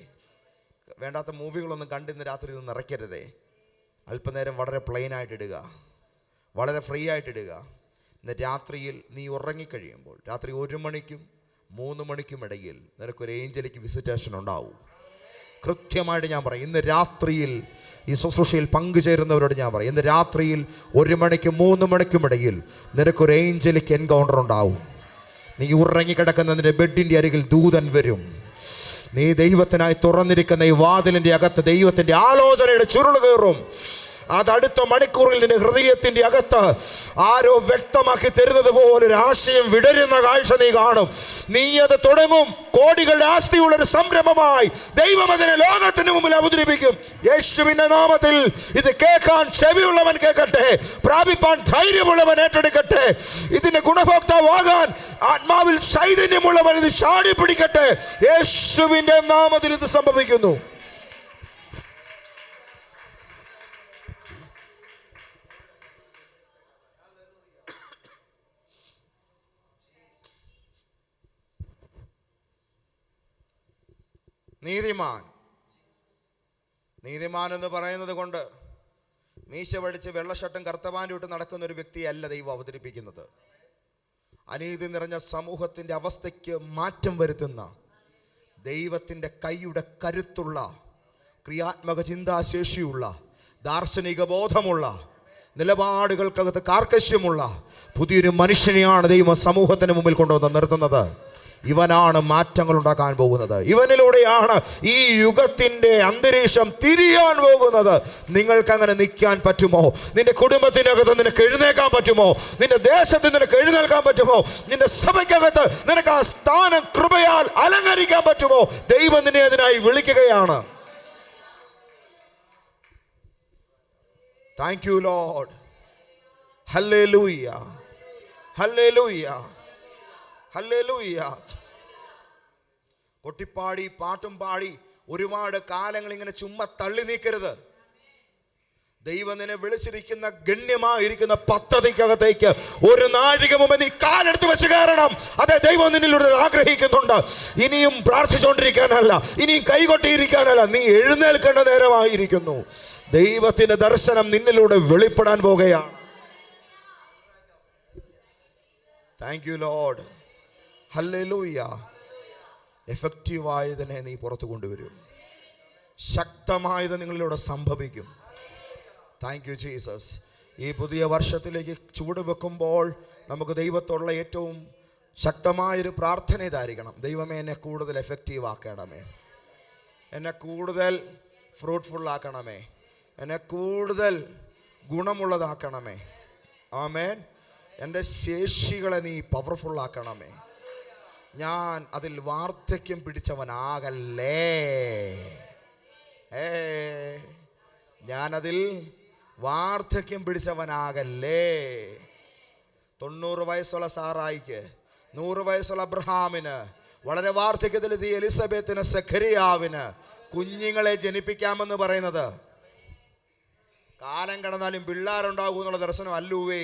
വേണ്ടാത്ത മൂവികളൊന്നും കണ്ട് ഇന്ന് രാത്രി ഇത് നിറയ്ക്കരുതേ. അല്പനേരം വളരെ പ്ലെയിനായിട്ട് ഇടുക, വളരെ ഫ്രീ ആയിട്ടിടുക. ഇന്ന് രാത്രിയിൽ നീ ഉറങ്ങിക്കഴിയുമ്പോൾ രാത്രി 1 മണിക്കും 3 മണിക്കും ഇടയിൽ നിനക്കൊരു ഏഞ്ചലിക്ക് വിസിറ്റേഷൻ ഉണ്ടാവും. കൃത്യമായിട്ട് ഞാൻ പറയും, ഇന്ന് രാത്രിയിൽ ഈ ശുശ്രൂഷയിൽ പങ്കുചേരുന്നവരോട് ഞാൻ പറയും, ഇന്ന് രാത്രിയിൽ 1 മണിക്കും 3 മണിക്കും ഇടയിൽ നിനക്കൊരു ഏഞ്ചലിക്ക് എൻകൗണ്ടർ ഉണ്ടാവും. നീ ഉറങ്ങിക്കിടക്കുന്നതിൻ്റെ ബെഡിൻ്റെ അരികിൽ ദൂതൻ വരും. നീ ദൈവത്തിനായി തുറന്നിരിക്കുന്ന ഈ വാതിലിൻ്റെ അകത്ത് ദൈവത്തിൻ്റെ ആലോചനയുടെ ചുരുൾ കയറും. അതടുത്ത മണിക്കൂറിൽ നിന്റെ ഹൃദയത്തിൻ്റെ അകത്ത് ആരോ വ്യക്തമാക്കി തരുന്നത് പോലൊരു ആശയം വിടരുന്ന കാഴ്ച നീ കാണും. നീ അത് തുടങ്ങും. കോടികളുടെ ആസ്തിയുള്ളൊരു സംരംഭമായി ദൈവം അതിനെ ലോകത്തിന് മുമ്പിൽ അവതരിപ്പിക്കും. യേശുവിന്റെ നാമത്തിൽ ഇത് കേൾക്കാൻ ചെവിയുള്ളവൻ കേൾക്കട്ടെ, പ്രാപിപ്പാൻ ധൈര്യമുള്ളവൻ ഏറ്റെടുക്കട്ടെ, ഇതിന്റെ ഗുണഭോക്താവാകാൻ ആത്മാവിൽ ചൈതന്യമുള്ളവൻ ഇത് ചാടി പിടിക്കട്ടെ. യേശുവിന്റെ നാമത്തിൽ ഇത് സംഭവിക്കുന്നു. നീതിമാൻ എന്ന് പറയുന്നത് കൊണ്ട് മീശ വടിച്ച് വെള്ള ഷർട്ടും കറുത്തപാൻറ്റും ഇട്ട് നടക്കുന്ന ഒരു വ്യക്തിയല്ല ദൈവം അവതരിപ്പിക്കുന്നത്. അനീതി നിറഞ്ഞ സമൂഹത്തിൻ്റെ അവസ്ഥയ്ക്ക് മാറ്റം വരുത്തുന്ന ദൈവത്തിൻ്റെ കൈയുടെ കരുത്തുള്ള, ക്രിയാത്മക ചിന്താശേഷിയുള്ള, ദാർശനിക ബോധമുള്ള, നിലപാടുകൾക്കകത്ത് കാർക്കശ്യമുള്ള പുതിയൊരു മനുഷ്യനെയാണ് ദൈവം സമൂഹത്തിന് മുമ്പിൽ കൊണ്ടുവന്ന് നിർത്തുന്നത്. ഇവനാണ് മാറ്റങ്ങൾ ഉണ്ടാക്കാൻ പോകുന്നത്. ഇവനിലൂടെയാണ് ഈ യുഗത്തിൻ്റെ അന്തരീക്ഷം തിരിയാൻ പോകുന്നത്. നിങ്ങൾക്ക് അങ്ങനെ നിൽക്കാൻ പറ്റുമോ? നിന്റെ കുടുംബത്തിനകത്ത് നിനക്ക് എഴുന്നേക്കാൻ പറ്റുമോ? നിന്റെ ദേശത്ത് നിനക്ക് എഴുന്നേൽക്കാൻ പറ്റുമോ? നിന്റെ സഭയ്ക്കകത്ത് നിനക്ക് ആ സ്ഥാനം കൃപയാൽ അലങ്കരിക്കാൻ പറ്റുമോ? ദൈവം നിന്നെ അതിനായി വിളിക്കുകയാണ്. Thank you Lord. Hallelujah, hallelujah, hallelujah. കൊട്ടിപ്പാടി പാട്ടും പാടി ഒരുപാട് കാലങ്ങൾ ഇങ്ങനെ ചുമ്മാ തള്ളി നീക്കരുത്. ദൈവം നിന്നെ വിളിച്ചിരിക്കുന്ന ഗണ്യമായിരിക്കുന്ന പദ്ധതിക്കകത്തേക്ക് ഒരു നാഴിക മുമ്പ് നീ കാലെടുത്ത് വെച്ച് കയറണം. അതെ, ദൈവം നിന്നിലൂടെ ആഗ്രഹിക്കുന്നുണ്ട്. ഇനിയും പ്രാർത്ഥിച്ചുകൊണ്ടിരിക്കാനല്ല, ഇനിയും കൈകൊട്ടിയിരിക്കാനല്ല, നീ എഴുന്നേൽക്കേണ്ട നേരമായിരിക്കുന്നു. ദൈവത്തിന്റെ ദർശനം നിന്നിലൂടെ വെളിപ്പെടാൻ പോകുകയാണ്. Thank you Lord. ഹല്ലേലൂയ. എഫക്റ്റീവായതിനെ നീ പുറത്തു കൊണ്ടുവരും. ശക്തമായത് നിങ്ങളിലൂടെ സംഭവിക്കും. Thank you Jesus. ഈ പുതിയ വർഷത്തിലേക്ക് ചുവട് വെക്കുമ്പോൾ നമുക്ക് ദൈവത്തോടുള്ള ഏറ്റവും ശക്തമായൊരു പ്രാർത്ഥന ഇതായിരിക്കണം. ദൈവമേ, എന്നെ കൂടുതൽ എഫക്റ്റീവ് ആക്കണമേ, എന്നെ കൂടുതൽ ഫ്രൂട്ട്ഫുൾ ആക്കണമേ, എന്നെ കൂടുതൽ ഗുണമുള്ളതാക്കണമേ. ആമേൻ. എൻ്റെ ശേഷികളെ നീ പവർഫുൾ ആക്കണമേ. ഞാൻ അതിൽ വാർദ്ധക്യം പിടിച്ചവനാകല്ലേ. ഞാനതിൽ വാർദ്ധക്യം പിടിച്ചവനാകല്ലേ. 90 വയസ്സുള്ള സാറായിക്ക്, 100 വയസ്സുള്ള അബ്രഹാമിന്, വളരെ വാർദ്ധക്യത്തിലെത്തിയ എലിസബത്തിന്, സെഖരിയാവിന് കുഞ്ഞുങ്ങളെ ജനിപ്പിക്കാമെന്ന് പറയുന്നത് കാലം കടന്നാലും പിള്ളേരുണ്ടാകൂ എന്നുള്ള ദർശനം അല്ലൂവേ.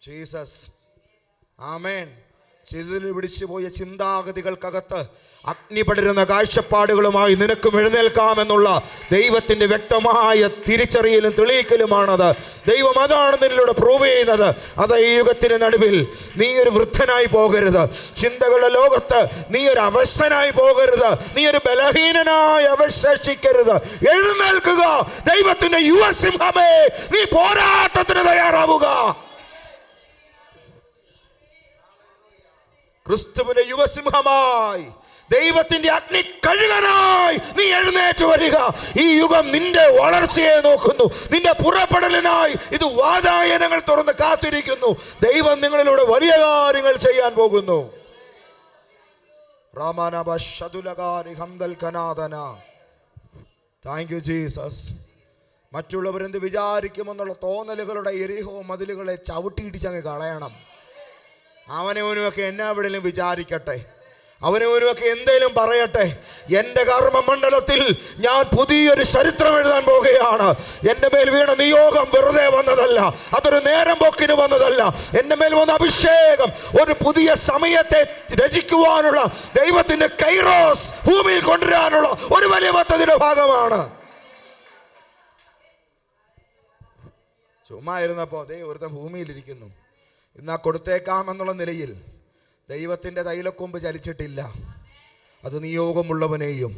ജീസസ്. ആമേൻ. ചിതിൽ പിടിച്ചു പോയ ചിന്താഗതികൾക്കകത്ത് അഗ്നി പടരുന്ന കാഴ്ചപ്പാടുകളുമായി നിനക്കും എഴുന്നേൽക്കാമെന്നുള്ള ദൈവത്തിന്റെ വ്യക്തമായ തിരിച്ചറിയലും തെളിയിക്കലുമാണത്. ദൈവം അതാണ് നിന്നിലൂടെ പ്രൂവ് ചെയ്യുന്നത്. അത് ഈ യുഗത്തിന് നടുവിൽ നീ ഒരു വൃദ്ധനായി പോകരുത്. ചിന്തകളുടെ ലോകത്ത് നീ ഒരു അവശനായി പോകരുത്. നീ ഒരു ബലഹീനനായി അവശേഷിക്കരുത്. എഴുന്നേൽക്കുക. ദൈവത്തിന്റെ യുവസിംഹമേ, നീ പോരാട്ടത്തിന് തയ്യാറാവുക. ക്രിസ്തുവിന്റെ യുവസിംഹമായി, ദൈവത്തിന്റെ അഗ്നി കഴുകനായി നീ എഴുന്നേറ്റ് വരിക. ഈ യുഗം നിന്റെ വളർച്ചയെ നോക്കുന്നു, നിന്റെ പുറപ്പെടലിനായി ഇത് വാതായനങ്ങൾ തുറന്ന് കാത്തിരിക്കുന്നു. ദൈവം നിങ്ങളിലൂടെ വലിയ കാര്യങ്ങൾ ചെയ്യാൻ പോകുന്നു. Thank you Jesus. മറ്റുള്ളവരെന്ത് വിചാരിക്കുമെന്നുള്ള തോന്നലുകളുടെ എരിഹോ മതിലുകളെ ചവിട്ടിയിടിച്ചങ്ങ് കളയണം. അവനവനുമൊക്കെ എന്നാ എവിടെയും വിചാരിക്കട്ടെ, അവനവനുമൊക്കെ എന്തേലും പറയട്ടെ. എൻ്റെ കർമ്മമണ്ഡലത്തിൽ ഞാൻ പുതിയൊരു ചരിത്രം എഴുതാൻ പോകുകയാണ്. എൻ്റെ മേൽ വീണ നിയോഗം വെറുതെ വന്നതല്ല, അതൊരു നേരം പോക്കിന് വന്നതല്ല. എൻ്റെ മേൽ വന്ന അഭിഷേകം ഒരു പുതിയ സമയത്തെ രചിക്കുവാനുള്ള ദൈവത്തിന്റെ കൈറോസ് ഭൂമിയിൽ കൊണ്ടുവരാനുള്ള ഒരു വലിയ പദ്ധതിയുടെ ഭാഗമാണ്. ചുമ്മാ ഇരുന്നപ്പോ ദൈവം ഒരുത്തൻ ഭൂമിയിലിരിക്കുന്നു. ഇന്നാ കൊടുത്തേക്കാമെന്നുള്ള നിലയിൽ ദൈവത്തിൻ്റെ തൈലക്കൊമ്പ് ചലിച്ചിട്ടില്ല. അത് നിയോഗമുള്ളവനെയും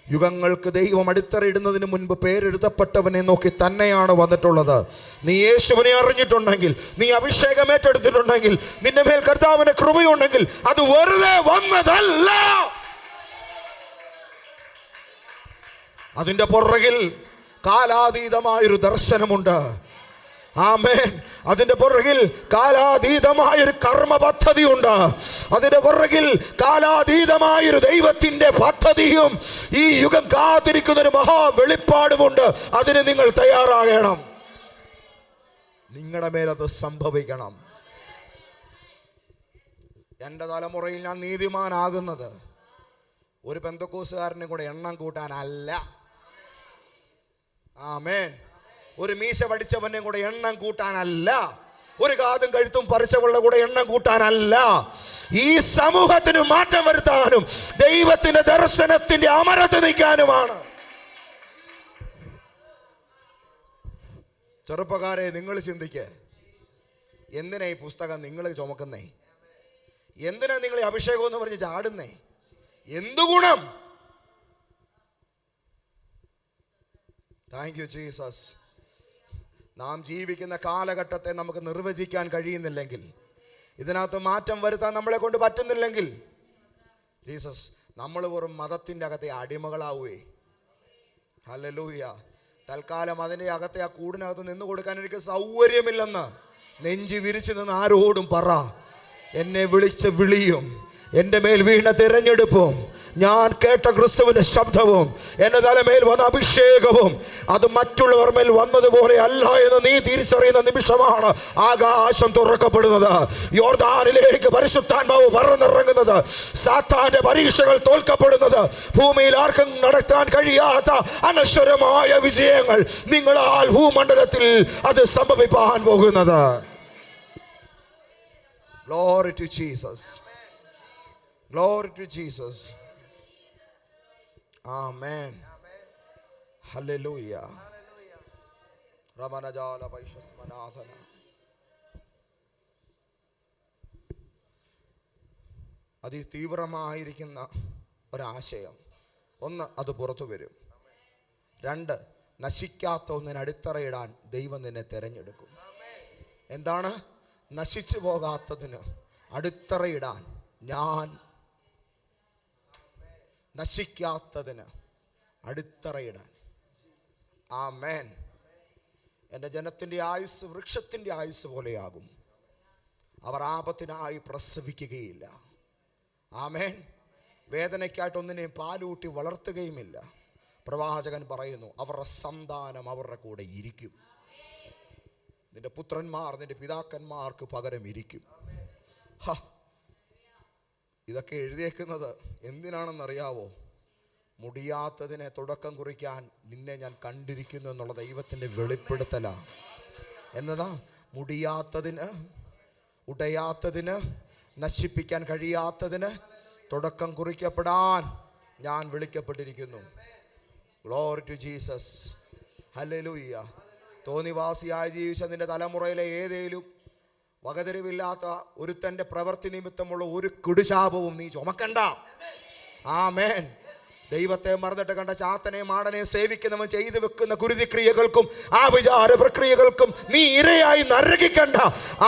യുഗങ്ങൾക്ക് ദൈവം അടിത്തറയിടുന്നതിന് മുൻപ് പേരെഴുതപ്പെട്ടവനെ നോക്കി തന്നെയാണ് വന്നിട്ടുള്ളത്. നീ യേശുവിനെ അറിഞ്ഞിട്ടുണ്ടെങ്കിൽ, നീ അഭിഷേകം ഏറ്റെടുത്തിട്ടുണ്ടെങ്കിൽ, നിന്റെ മേൽ കർത്താവിന്റെ കൃപയുണ്ടെങ്കിൽ അത് വെറുതെ വന്നതല്ല. അതിൻ്റെ പുറകിൽ കാലാതീതമായൊരു ദർശനമുണ്ട്. ആമേൻ. അതിന്റെ പുറകിൽ കാലാതീതമായൊരു കർമ്മ പദ്ധതിയുണ്ട്. അതിന്റെ പുറകിൽ കാലാതീതമായൊരു ദൈവത്തിന്റെ പദ്ധതിയും ഈ യുഗം കാത്തിരിക്കുന്ന ഒരു മഹാ വെളിപ്പാടുമുണ്ട്. അതിന് നിങ്ങൾ തയ്യാറാകണം. നിങ്ങളുടെ മേലത് സംഭവിക്കണം. എൻ്റെ തലമുറയിൽ ഞാൻ നീതിമാനാകുന്നത് ഒരു പെന്തക്കോസുകാരനെ കൂടെ എണ്ണം കൂട്ടാനല്ല. ആമേൻ. ഒരു മീശ പഠിച്ചവനെ കൂടെ എണ്ണം കൂട്ടാനല്ല. ഒരു കാതും കഴുത്തും പറിച്ചവളുടെ കൂടെ എണ്ണം കൂട്ടാനല്ല. ഈ സമൂഹത്തിന് മാറ്റം വരുത്താനും ദൈവത്തിന്റെ ദർശനത്തിന്റെ അമരത്ത് നിൽക്കാനുമാണ്. ചെറുപ്പക്കാരെ, നിങ്ങൾ ചിന്തിക്ക്. എന്തിനാ ഈ പുസ്തകം നിങ്ങൾ ചുമക്കുന്നേ? എന്തിനാ നിങ്ങൾ ഈ അഭിഷേകം എന്ന് പറഞ്ഞ് ചാടുന്നേ? എന്തു ഗുണം? Thank you Jesus. നാം ജീവിക്കുന്ന കാലഘട്ടത്തെ നമുക്ക് നിർവചിക്കാൻ കഴിയുന്നില്ലെങ്കിൽ, ഇതിനകത്ത് മാറ്റം വരുത്താൻ നമ്മളെ കൊണ്ട് പറ്റുന്നില്ലെങ്കിൽ, ജീസസ്, നമ്മൾ വെറും മതത്തിൻ്റെ അകത്തെ അടിമകളാവുകയെ. ഹല്ലേലൂയ. തൽക്കാലം അതിൻ്റെ അകത്തെ ആ കൂടിനകത്ത് നിന്ന് കൊടുക്കാൻ എനിക്ക് സൗകര്യമില്ലെന്ന് നെഞ്ചി വിരിച്ചു നിന്ന് ആരോടും പറ. എന്നെ വിളിച്ച വിളിയും എൻ്റെ മേൽ വീണ തിരഞ്ഞെടുപ്പും ഞാൻ കേട്ട ക്രിസ്തുവിന്റെ ശബ്ദവും എൻ്റെ തലമേൽ വന്ന അഭിഷേകവും അത് മറ്റുള്ളവർ മേൽ വന്നതുപോലെ അല്ല എന്ന് നീ തിരിച്ചറിയുന്ന നിമിഷമാണ് ആകാശം തുറക്കപ്പെടുന്നത്. യോർദാനിലേക്ക് പരിശുദ്ധാത്മാവ് പറന്നിറങ്ങുന്നത്, സാത്താന്റെ പരീക്ഷകൾ തോൽക്കപ്പെടുന്നത്, ഭൂമിയിൽ ആർക്കും നടത്താൻ കഴിയാത്ത അനശ്വരമായ വിജയങ്ങൾ നിങ്ങളാൽ ഭൂമണ്ഡലത്തിൽ അത് സംഭവിപ്പാൻ പോകുന്നത്. Glory to Jesus. Glory to Jesus. Amen. Hallelujah. Ramanajala Vaishasmanadana. അതിതീവ്രമായിരിക്കുന്ന ഒരാശയം. ഒന്ന്, അത് പുറത്തു വരും. രണ്ട്, നശിക്കാത്ത ഒന്നിന് അടിത്തറയിടാൻ ദൈവം നിന്നെ തിരഞ്ഞെടുക്കും. എന്താണ്? നശിച്ചു പോകാത്തതിന് അടിത്തറയിടാൻ ഞാൻ, നശിക്കാത്തതിന് അടിത്തറയിടാൻ. ആമേൻ. എൻ്റെ ജനത്തിൻ്റെ ആയുസ് വൃക്ഷത്തിൻ്റെ ആയുസ് പോലെയാകും. അവർ ആപത്തിനായി പ്രസവിക്കുകയില്ല. ആമേൻ. വേദനയ്ക്കായിട്ട് ഒന്നിനെയും പാലൂട്ടി വളർത്തുകയുമില്ല. പ്രവാചകൻ പറയുന്നു, അവരുടെ സന്താനം അവരുടെ കൂടെ ഇരിക്കും. നിന്റെ പുത്രന്മാർ നിന്റെ പിതാക്കന്മാർക്ക് പകരം ഇരിക്കും. ഇതൊക്കെ എഴുതിയേക്കുന്നത് എന്തിനാണെന്നറിയാവോ? മുടിയാത്തതിനെ തുടക്കം കുറിക്കാൻ നിന്നെ ഞാൻ കണ്ടിരിക്കുന്നു എന്നുള്ള ദൈവത്തിൻ്റെ വെളിപ്പെടുത്തലാണ്. എന്നതാ? മുടിയാത്തതിന്, ഉടയാത്തതിന്, നശിപ്പിക്കാൻ കഴിയാത്തതിന് തുടക്കം കുറിക്കപ്പെടാൻ ഞാൻ വിളിക്കപ്പെട്ടിരിക്കുന്നു. Glory to Jesus. ഹല്ലേലൂയ. തോന്നിവാസിയായി ജീവിച്ച നിന്റെ തലമുറയിലെ ഏതേലും വകതിരിവില്ലാത്ത ഒരുത്തൻ്റെ പ്രവൃത്തി നിമിത്തമുള്ള ഒരു കുടിശാപവും നീ ചുമക്കണ്ട. ആമേൻ. ദൈവത്തെ മറന്നിട്ട് കണ്ട ചാത്തനെയും മാടനെയും സേവിക്കുന്നവൻ ചെയ്തു വെക്കുന്ന കുരുതിക്രിയകൾക്കും ആഭിചാര പ്രക്രിയകൾക്കും നീ ഇരയായി നരകിക്കണ്ട.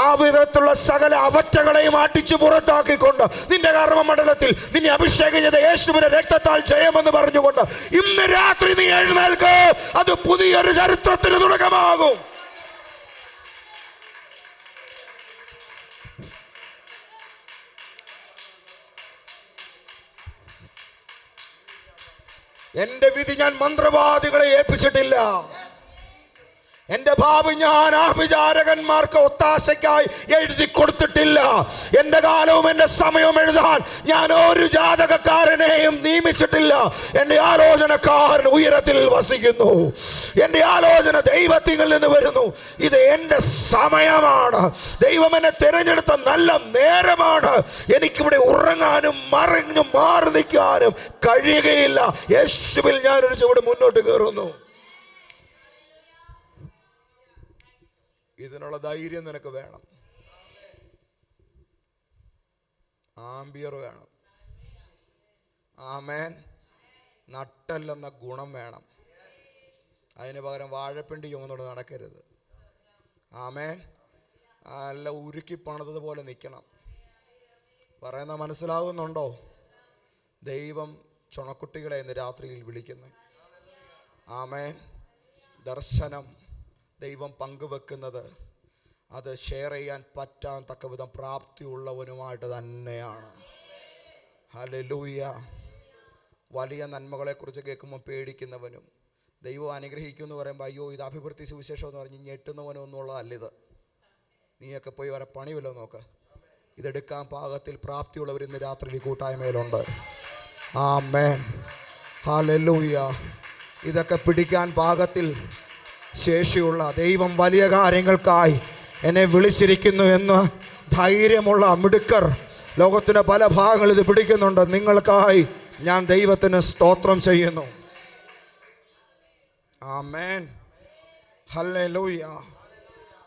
ആ വിധത്തിലുള്ള സകല അവറ്റകളെയും അടിച്ചു പുറത്താക്കിക്കൊണ്ട് നിന്റെ കർമ്മമണ്ഡലത്തിൽ നിന്നെ അഭിഷേകം ചെയ്ത യേശുവിന്റെ രക്തത്താൽ ജയമെന്ന് പറഞ്ഞുകൊണ്ട് ഇന്ന് രാത്രി നീ എഴുന്നേൽക്ക്. അത് പുതിയൊരു ചരിത്രത്തിന് തുടക്കമാകും. എന്റെ വിധി ഞാൻ മന്ത്രവാദികളെ ഏൽപ്പിച്ചിട്ടില്ല. എന്റെ ഭാവി ഞാൻ ആഭിചാരകന്മാർക്ക് ഒത്താശയ്ക്കായി എഴുതി കൊടുത്തിട്ടില്ല. എന്റെ കാലവും എന്റെ സമയവും എഴുതാൻ ഞാൻ ഒരു ജാതകക്കാരനെയും നിയമിച്ചിട്ടില്ല. എന്റെ ആലോചനക്കാരൻ ഉയരത്തിൽ വസിക്കുന്നു. എന്റെ ആലോചന ദൈവത്തിൽ നിന്ന് വരുന്നു. ഇത് എന്റെ സമയമാണ്. ദൈവം എന്നെ തിരഞ്ഞെടുത്ത നല്ല നേരമാണ്. എനിക്കിവിടെ ഉറങ്ങാനും മറിഞ്ഞു മാറി നിൽക്കാനും കഴിയുകയില്ല. യേശുവിൽ ഞാനൊരു ചുവട് മുന്നോട്ട് കയറുന്നു. ഇതിനുള്ള ധൈര്യം നിനക്ക് വേണം. ആംബിയർ വേണം. ആമേൻ. നട്ടല്ലെന്ന ഗുണം വേണം. അതിന് പകരം വാഴപ്പിണ്ടി ചുമന്നോട് നടക്കരുത്. ആമേൻ. നല്ല ഉരുക്കി പണിതതുപോലെ നിൽക്കണം. പറയുന്ന മനസ്സിലാകുന്നുണ്ടോ? ദൈവം ചുണക്കുട്ടികളെ ഇന്ന് രാത്രിയിൽ വിളിക്കുന്നു. ആമേൻ. ദർശനം ദൈവം പങ്കുവെക്കുന്നത് അത് ഷെയർ ചെയ്യാൻ പറ്റാൻ തക്കവിധം പ്രാപ്തിയുള്ളവനുമായിട്ട് തന്നെയാണ്. ഹല്ലേലൂയ. വലിയ നന്മകളെക്കുറിച്ച് കേൾക്കുമ്പോൾ പേടിക്കുന്നവനും ദൈവം അനുഗ്രഹിക്കുമെന്ന് പറയുമ്പോൾ അയ്യോ ഇത് അഭിവൃദ്ധി സുവിശേഷം എന്ന് പറഞ്ഞ് ഞെട്ടുന്നവനും ഒന്നുള്ളതല്ല ഇത്. നീയൊക്കെ പോയി വരെ പണിവല്ലോ നോക്ക്. ഇതെടുക്കാൻ പാകത്തിൽ പ്രാപ്തിയുള്ളവർ ഇന്ന് രാത്രി കൂട്ടായ്മയിലുണ്ട്. ആമേൻ. ഹല്ലേലൂയ. ഇതൊക്കെ പിടിക്കാൻ പാകത്തിൽ ശേഷിയുള്ള ദൈവം വലിയ കാര്യങ്ങൾക്കായി എന്നെ വിളിച്ചിരിക്കുന്നു എന്ന് ധൈര്യമുള്ള മിടുക്കർ ലോകത്തിൻ്റെ പല ഭാഗങ്ങളിൽ ഇത് പിടിക്കുന്നുണ്ട്. നിങ്ങൾക്കായി ഞാൻ ദൈവത്തിന് സ്തോത്രം ചെയ്യുന്നു. Amen. Hallelujah.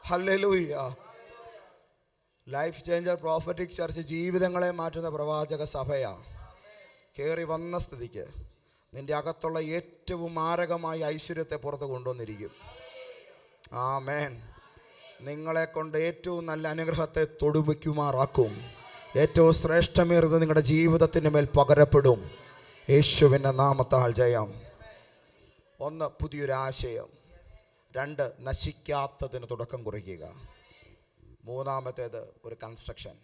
Hallelujah. Life changer prophetic church ജീവിതങ്ങളെ മാറ്റുന്ന പ്രവാചക സഭയാണ്. കയറി വന്ന സ്ഥിതിക്ക് നിന്റെ അകത്തുള്ള ഏറ്റവും മാരകമായ ഐശ്വര്യത്തെ പുറത്ത് കൊണ്ടുവന്നിരിക്കും. ആമേൻ. നിങ്ങളെ കൊണ്ട് ഏറ്റവും നല്ല അനുഗ്രഹത്തെ തൊടുവിക്കുമാറാക്കും. ഏറ്റവും ശ്രേഷ്ഠമേറിയത് നിങ്ങളുടെ ജീവിതത്തിൻ്റെ മേൽ പകരപ്പെടും. യേശുവിൻ്റെ നാമത്താൽ ജയം. ഒന്ന്, പുതിയൊരാശയം. രണ്ട്, നശിക്കാത്തതിന് തുടക്കം കുറിക്കുക. മൂന്നാമത്തേത് ഒരു കൺസ്ട്രക്ഷൻ.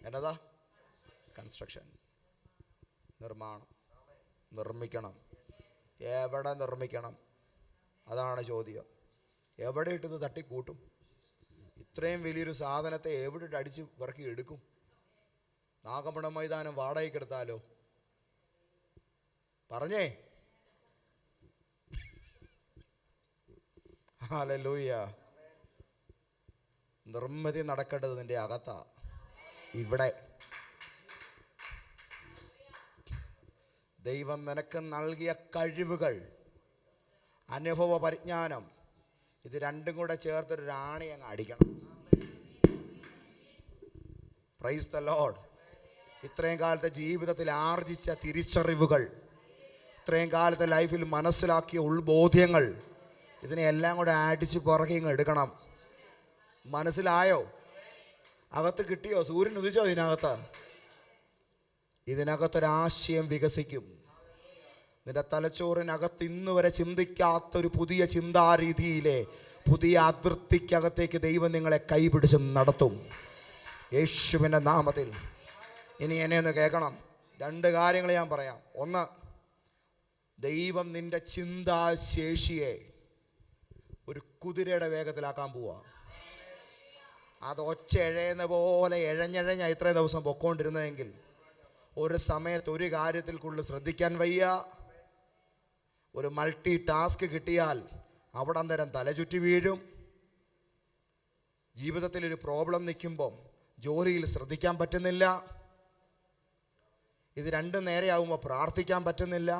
എന്നതാ? കൺസ്ട്രക്ഷൻ. നിർമ്മാണം. നിർമ്മിക്കണം. എവിടെ നിർമ്മിക്കണം? അതാണ് ചോദ്യം. എവിടെ ഇട്ടത് തട്ടിക്കൂട്ടും? ഇത്രയും വലിയൊരു സാധനത്തെ എവിടെ ഇട്ട് അടിച്ച് പിറക്കി എടുക്കും? നാഗമ്പടം മൈതാനം വാടകയ്ക്ക് എടുത്താലോ? പറഞ്ഞേ. ഹല്ലേലൂയ. നിർമ്മിതി നടക്കേണ്ടത് നിന്റെ അകത്താ, ഇവിടെ. ദൈവം നിനക്ക് നൽകിയ കഴിവുകൾ, അനുഭവ പരിജ്ഞാനം, ഇത് രണ്ടും കൂടെ ചേർത്തൊരു റാണി അങ്ങ് അടിക്കണം. Praise the Lord. ഇത്രയും കാലത്തെ ജീവിതത്തിൽ ആർജിച്ച തിരിച്ചറിവുകൾ, ഇത്രയും കാലത്തെ ലൈഫിൽ മനസ്സിലാക്കിയ ഉൾബോധ്യങ്ങൾ, ഇതിനെല്ലാം കൂടെ അടിച്ച് പുറകെ ഇങ്ങ് എടുക്കണം. മനസ്സിലായോ? അകത്ത് കിട്ടിയോ? സൂര്യൻ ഉദിച്ചോ? ഇതിനകത്തൊരാശയം വികസിക്കും. നിന്റെ തലച്ചോറിനകത്ത് ഇന്ന് വരെ ചിന്തിക്കാത്തൊരു പുതിയ ചിന്താരീതിയിലെ പുതിയ അതിർത്തിക്കകത്തേക്ക് ദൈവം നിങ്ങളെ കൈപിടിച്ച് നടത്തും, യേശുവിൻ്റെ നാമത്തിൽ. ഇനി എന്നെ ഒന്ന് കേൾക്കണം. 2 കാര്യങ്ങൾ ഞാൻ പറയാം. ഒന്ന്, ദൈവം നിന്റെ ചിന്താശേഷിയെ ഒരു കുതിരയുടെ വേഗത്തിലാക്കാൻ പോവാ. അത് ഒച്ച എഴയുന്ന പോലെ എഴഞ്ഞഴഞ്ഞ ഇത്രയും ദിവസം പൊക്കോണ്ടിരുന്നതെങ്കിൽ ഒരു സമയത്ത് ഒരു കാര്യത്തിൽ കൂടുതൽ ശ്രദ്ധിക്കാൻ വയ്യ. ഒരു മൾട്ടി ടാസ്ക് കിട്ടിയാൽ അവിടെ അന്നേരം തലചുറ്റി വീഴും. ജീവിതത്തിൽ ഒരു പ്രോബ്ലം നിൽക്കുമ്പം ജോലിയിൽ ശ്രദ്ധിക്കാൻ പറ്റുന്നില്ല. ഇത് രണ്ടും നേരെയാവുമ്പോൾ പ്രാർത്ഥിക്കാൻ പറ്റുന്നില്ല.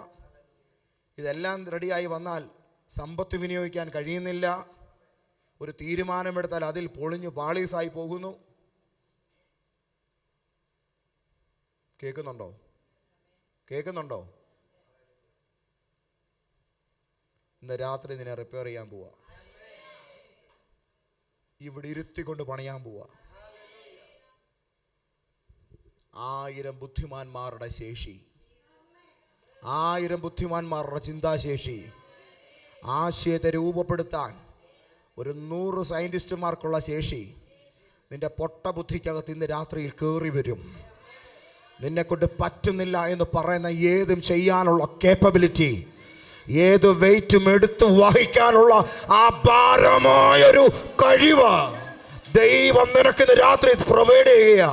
ഇതെല്ലാം റെഡിയായി വന്നാൽ സമ്പത്ത് വിനിയോഗിക്കാൻ കഴിയുന്നില്ല. ഒരു തീരുമാനമെടുത്താൽ അതിൽ പൊളിഞ്ഞു പാളീസായി പോകുന്നു. കേൾക്കുന്നുണ്ടോ? ഇന്ന് രാത്രി നിന്നെ റിപ്പയർ ചെയ്യാൻ പോവാ. ഇവിടെ ഇരുത്തിക്കൊണ്ട് പണിയാൻ പോവാ. 1000 ബുദ്ധിമാന്മാരുടെ ശേഷി, 1000 ബുദ്ധിമാന്മാരുടെ ചിന്താശേഷി, ആശയത്തെ രൂപപ്പെടുത്താൻ ഒരു 100 സയൻറ്റിസ്റ്റുമാർക്കുള്ള ശേഷി നിന്റെ പൊട്ട ബുദ്ധിക്കകത്ത് ഇന്ന് രാത്രിയിൽ കയറി വരും. നിന്നെക്കൊണ്ട് പറ്റുന്നില്ല എന്ന് പറയുന്ന ഏതും ചെയ്യാനുള്ള കേപ്പബിലിറ്റി, ഏത് വെയിറ്റും എടുത്ത് വഹിക്കാനുള്ള ആ ഭാരമായൊരു കഴിവ് ദൈവം നിനക്ക് ഇന്ന് രാത്രി പ്രൊവൈഡ് ചെയ്യുക.